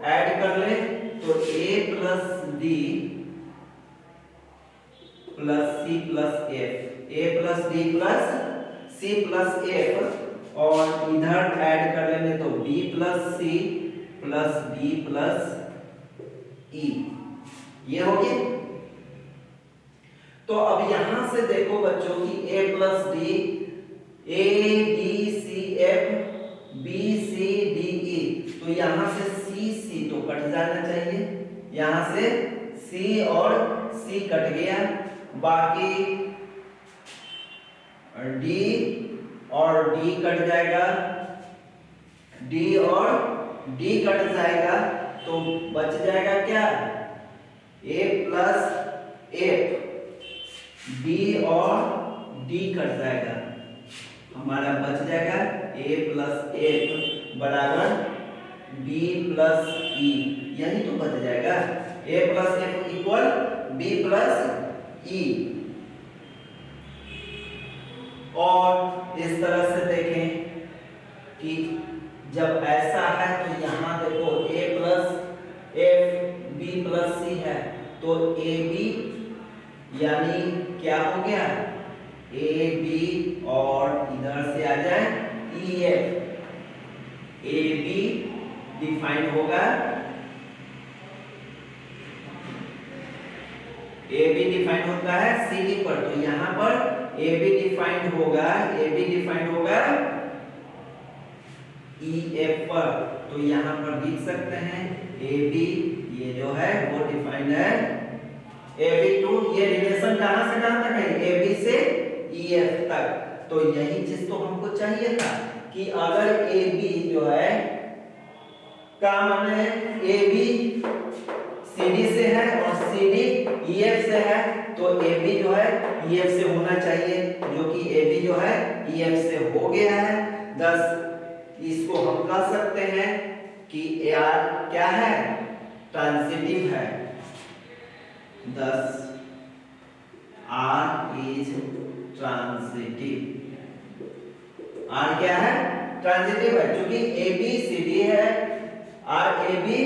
ऐड कर ले तो A plus D plus C plus F, A plus D plus C plus F, और इधर ऐड कर लेंगे तो B plus C plus B plus E, ये हो गया। तो अब यहां से देखो बच्चों की A plus D, A B C F B C D E, तो यहां से सी तो कट जाना चाहिए, यहां से सी और सी कट गया, बाकी डी और डी कट जाएगा, डी और डी कट जाएगा, तो बच जाएगा क्या, ए प्लस एफ, डी और डी कट जाएगा, हमारा बच जाएगा ए प्लस एफ बराबर बी प्लस ई, यही तो बच जाएगा, A plus F equal B plus E. और इस तरह से देखें कि जब ऐसा है तो यहाँ देखो a plus F B plus C है, तो ए बी यानी क्या हो गया, ए बी और इधर से आ जाए E F, A be defined होगा, ए बी डिफाइंड होता है सी डी पर, तो यहाँ पर ए बी डिफाइंड होगा, ए बी डिफाइंड होगा ई एफ पर, तो यहाँ पर लिख सकते हैं ए बी, ये जो है वो डिफाइंड है ए बी टू, ये रिलेशन कहां से कहां तक है, ए बी से ई एफ तक। तो यही चीज तो हमको चाहिए था कि अगर ए बी जो है का माने है ए बी सी डी से है और सी डी ई एफ से है, तो ए बी जो है ई एफ से होना चाहिए, जो कि ए बी जो है ई एफ से हो गया है। thus इसको हम कह सकते हैं कि आर क्या है, ट्रांजिटिव है, thus R is transitive, R क्या है, ट्रांजिटिव है, क्योंकि ए बी सी डी है, आर ए बी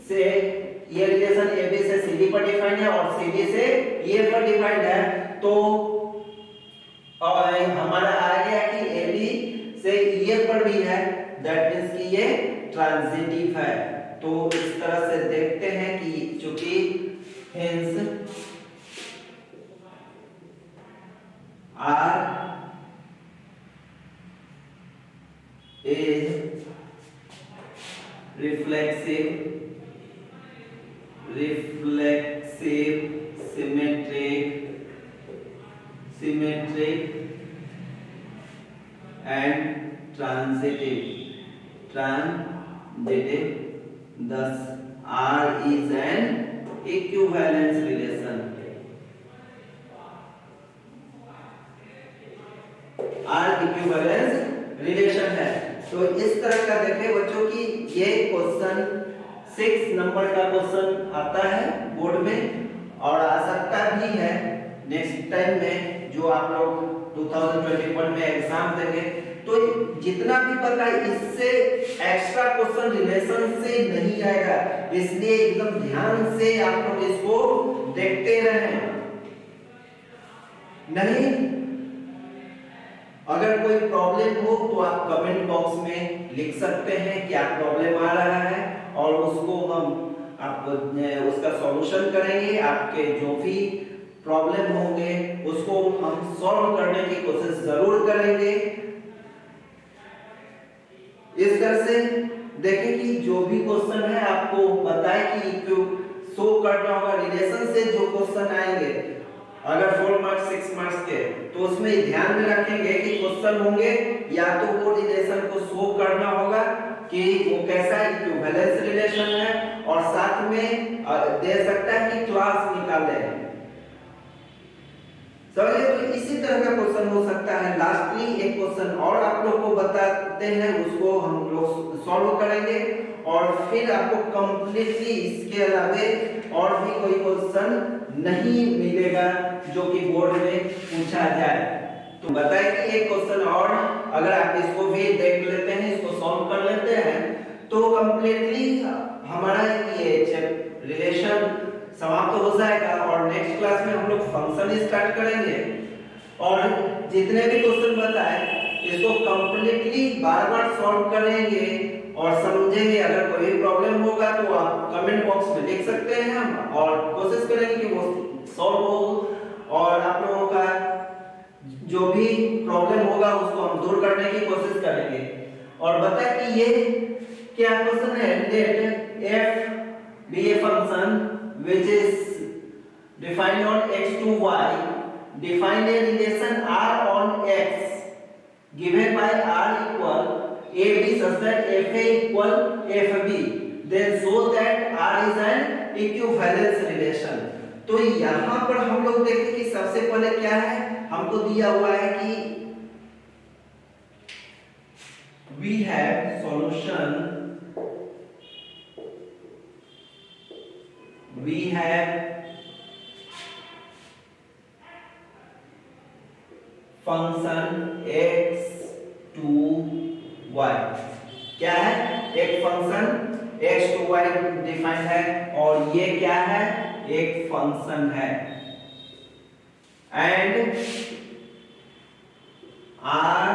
से ये रिलेशन ए बी से सी डी पर डिफाइंड है और सी डी से ई एफ पर डिफाइंड है, तो और हमारा आ गया कि ए बी से ई एफ पर भी है, दैट मींस कि ये ट्रांजिटिव है। तो इस तरह से देखते हैं कि reflexive, symmetric and transitive, thus R is an equivalence relation. R equivalence relation है। तो इस तरह का देखें बच्चों की ये क्वेश्चन 6 नंबर का क्वेश्चन आता है बोर्ड में और आ सकता भी है नेक्स्ट टाइम में जो आप लोग 2021 में एग्जाम देंगे। तो जितना भी पता है इससे एक्स्ट्रा क्वेश्चन रिलेशन से नहीं आएगा, इसलिए एकदम ध्यान से आप लोग इसको देखते रहें। नहीं अगर कोई प्रॉब्लम हो तो आप कमेंट बॉक्स में लिख सकते हैं क्या प्रॉब्लम आ रहा है और उसको हम उसका सॉल्यूशन करेंगे। आपके जो भी प्रॉब्लम होंगे उसको हम सॉल्व करने की कोशिश जरूर करेंगे। इस तरह से देखें कि जो भी क्वेश्चन है आपको बताए कि शो करना होगा रिलेशन से जो क्वेश्चन आएंगे अगर 4 मार्क्स 6 मार्क्स के तो उसमें ध्यान में रखेंगे कि क्वेश्चन होंगे या तो वो रिलेशन को शो करना होगा कि वो कैसा इक्विवेलेंस रिलेशन है और साथ में दे सकता है कि क्लास निकाले। समझे? तो इसी तरह का क्वेश्चन हो सकता है। लास्टली एक क्वेश्चन और आप लोग को बताते हैं, उसको हम लोग सॉल्व करेंगे और फिर आपको कंप्लीटली इसके अलावा और भी कोई क्वेश्चन नहीं मिलेगा जो कि बोर्ड में पूछा जाए। तो बताए कि एक क्वेश्चन और अगर आप इसको भी देख लेते हैं, इसको सॉल्व कर लेते हैं तो कंप्लीटली हमारा ये रिलेशन समाप्त हो जाएगा और नेक्स्ट क्लास में हम लोग फंक्शन स्टार्ट करेंगे और जितने भी क्वेश्चन बताए इसको कंप्लीटली बार-बार सॉल्व करेंगे और समझेंगे। अगर कोई प्रॉब्लम होगा तो आप कमेंट बॉक्स में लिख सकते हैं हम और कोशिश करेंगे कि वो सॉल्व हो और आप लोगों का जो भी प्रॉब्लम होगा उसको हम दूर करने की कोशिश करेंगे। और बताएं कि ये क्या क्वेश्चन है, late f be a function which is defined on x to y, define a relation r on x given by r equal ab such that fa equal fb, then show that r is an equivalence relation। तो यहाँ पर हम लोग देखें कि सबसे पहले क्या है, हमको दिया हुआ है कि we have solution, we have function x to y। क्या है? एक function x to y defined है और ये क्या है? एक फंक्शन है and r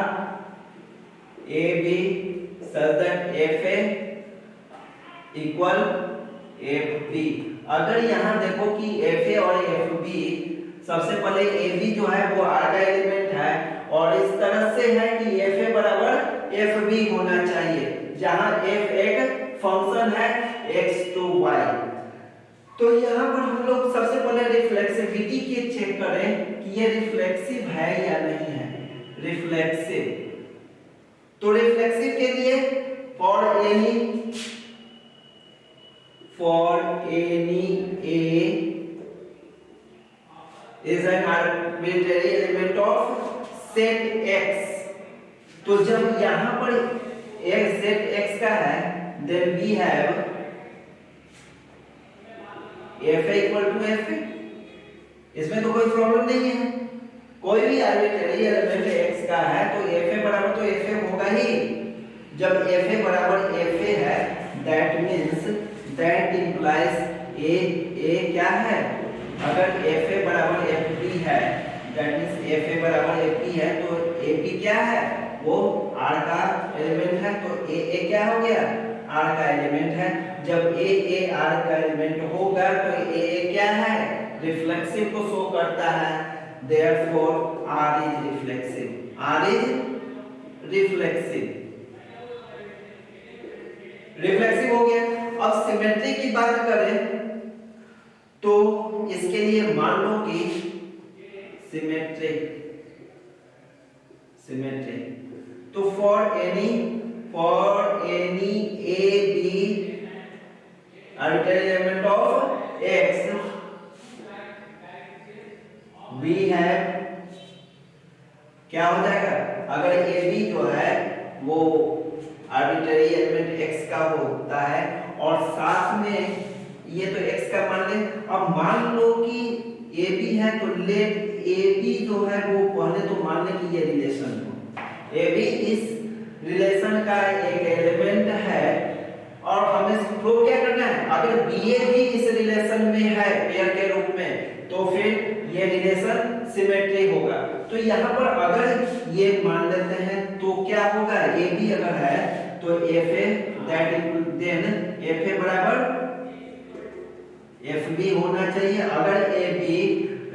a b such that f a equal f b। अगर यहाँ देखो कि f a और f b, सबसे पहले a b जो है वो r का एलिमेंट है और इस तरह से है कि f a बराबर f b होना चाहिए जहाँ f एक फंक्शन है x to y। तो यहाँ पर हम लोग सबसे पहले रिफ्लेक्सिविटी के चेक करें कि ये रिफ्लेक्सिव है या नहीं है। रिफ्लेक्सिव, तो रिफ्लेक्सिव के लिए for any a is an arbitrary element of set x। तो जब यहाँ पर एक set x का है then we have fa equal to fa। इसमें तो कोई प्रॉब्लम नहीं है, कोई भी आर्बिट्रेरी एलिमेंट x का है तो fa बराबर तो fa होगा ही। जब fa बराबर fa है that means that implies a क्या है, अगर fa बराबर fb है that means fa बराबर fb है तो ab क्या है, वो r का एलिमेंट है तो a क्या हो गया, r का एलिमेंट है। जब a r का एलिमेंट होगा तो a क्या है, रिफ्लेक्सिव को शो करता है, therefore r is reflexive, r is reflexive। Reflexive हो गया। अब सिमेट्री की बात करें इसके लिए मान लो कि सिमेट्रिक तो for any A B arbitrary element of x we have क्या हो जाएगा, अगर ए बी जो है वो आर्बिट्ररी एलिमेंट x का होता है और साथ में ये तो x का मान ले, अब मान लो कि ए बी है तो लेट ए बी जो है वो पहले तो मान ले कि ये रिलेशन हो, ए बी इस रिलेशन का एक एलिमेंट है और हमें प्रूव क्या करना है, अगर बी ए भी इस रिलेशन में है पेयर के रूप में तो फिर ये रिलेशन सिमेट्रिक होगा। तो यहाँ पर अगर ये मान लेते हैं तो क्या होगा, ए बी अगर है तो F A that then F A बराबर एफ बी होना चाहिए। अगर ए बी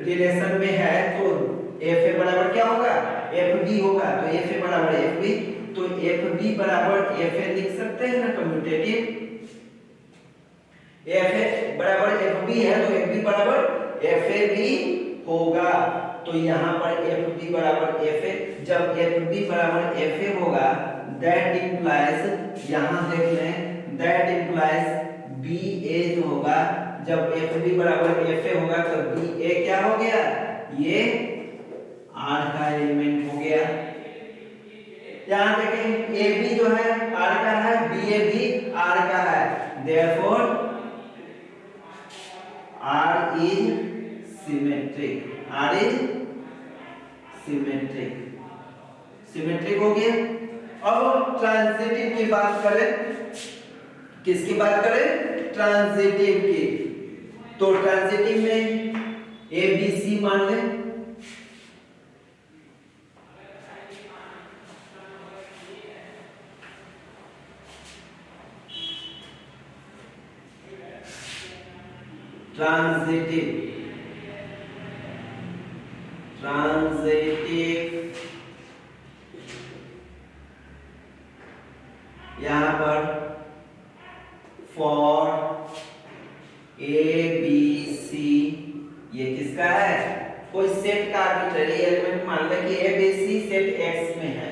रिलेशन में है तो एफ ए बराबर क्या होगा, एफ बी होगा, तो एफ ए बराबर एफ बी, तो एफ बी बराबर एफ ए लिख सकते हैं ना कम्यूटेटिव, एफ ए बराबर एफ बी है तो एफ बी बराबर एफ ए भी होगा। तो यहाँ पर एफ बी बराबर एफ ए, जब एफ बी बराबर एफ ए होगा दैट इंप्लाइज, यहाँ देख लें दैट इंप्लाइज बी ए जो होगा, जब एफ बी बराबर एफ ए होगा तो बी ए क्या हो गया, ये आर का एलिमेंट हो गया। यहाँ देखें ए बी जो है आर का है, बी ए भी आर का है, therefore R is symmetric, R is symmetric हो गया। अब ट्रांजिटिव की बात करें, किसकी बात करें, ट्रांजिटिव की, तो ट्रांजिटिव में ए बी सी मान लें, ट्रांजिटिव यहां पर फॉर ए बी सी, ये किसका है, कोई सेट का आर्बिट्ररी एलिमेंट मान ले कि A B C set X में है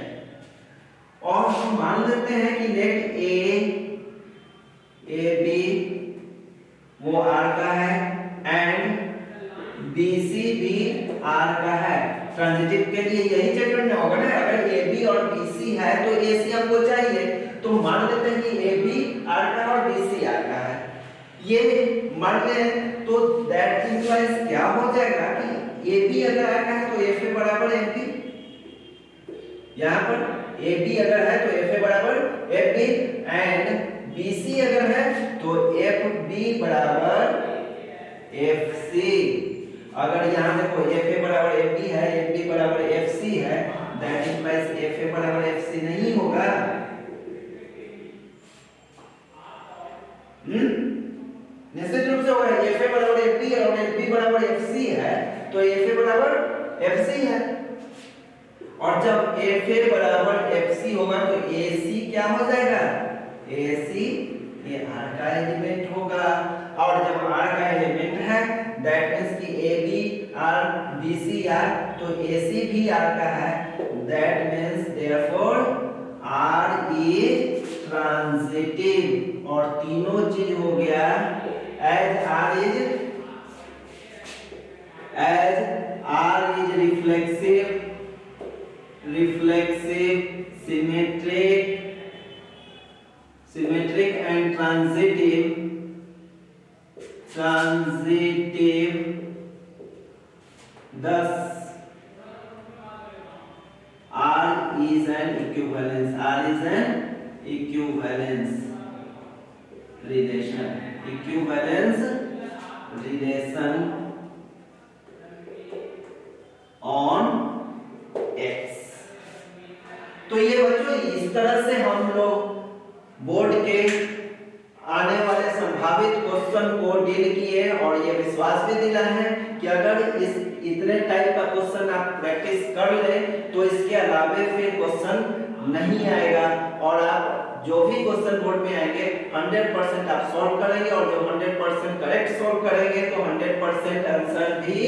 और हम मान लेते हैं कि लेट ए बी वो आर का है एंड बी सी भी आर का है। ट्रांजिटिव के लिए यही चेक करना होगा ना, अगर ए बी और बी सी है तो ए सी हमको चाहिए, तो मान लेते हैं कि ए बी आर का और बी सी आर का है, ये मान लें तो दैट इंप्लाइज क्या हो जाएगा कि ए बी अगर आर का है तो एफ ए बराबर एफ बी, यहाँ पर ए बी अगर है तो एफ ए बराबर F B and B C अगर है तो एफ बी बराबर एफ सी। अगर यहाँ देखो एफ ए बराबर एफ बी है, एफ बी बराबर एफ सी है, दैट इंप्लाइज एफ ए बराबर एफ सी नहीं होगा, निश्चित रूप से होगा, एफ ए बराबर एफ बी और एफ बी बराबर एफ सी है तो एफ ए बराबर एफ सी है, और जब एफ ए बराबर एफ सी होगा तो ए सी क्या हो जाएगा, ए सी ये आर का एलिमेंट होगा, और जब आर का एलिमेंट है दैट मींस कि A B R B C R तो ए सी भी आर का है, that means therefore R is transitive, और तीनों चीज हो गया as R is reflexive, symmetric and transitive, thus R is an equivalence relation on X। तो ये बच्चों इस तरह से हम लोग बोर्ड के आने वाले संभावित क्वेश्चन को डील किए और ये विश्वास भी दिला है कि अगर इस इतने टाइप का क्वेश्चन आप प्रैक्टिस कर ले तो इसके अलावे फिर क्वेश्चन नहीं आएगा, और आप जो भी क्वेश्चन बोर्ड में आएंगे 100% आप सॉल्व करेंगे, और जो 100% करेक्ट सॉल्व करेंगे तो 100% 100% आंसर भी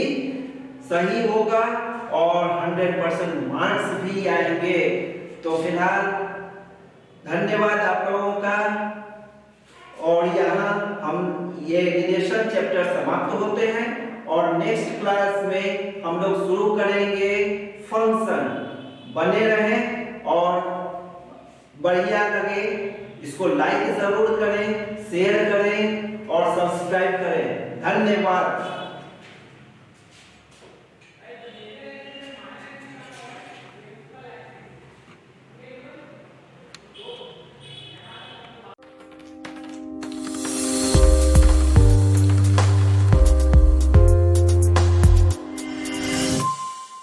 सही होगा और 100% मार्क्स भी आएंगे। तो फिलहाल धन्यवाद आप लोगों का। और यहाँ हम ये रिलेशन चैप्टर समाप्त होते हैं और नेक्स्ट क्लास में हम लोग शुरू करेंगे फंक्शन। बने रहें और बढ़िया लगे इसको लाइक जरूर करें, शेयर करें और सब्सक्राइब करें। धन्यवाद।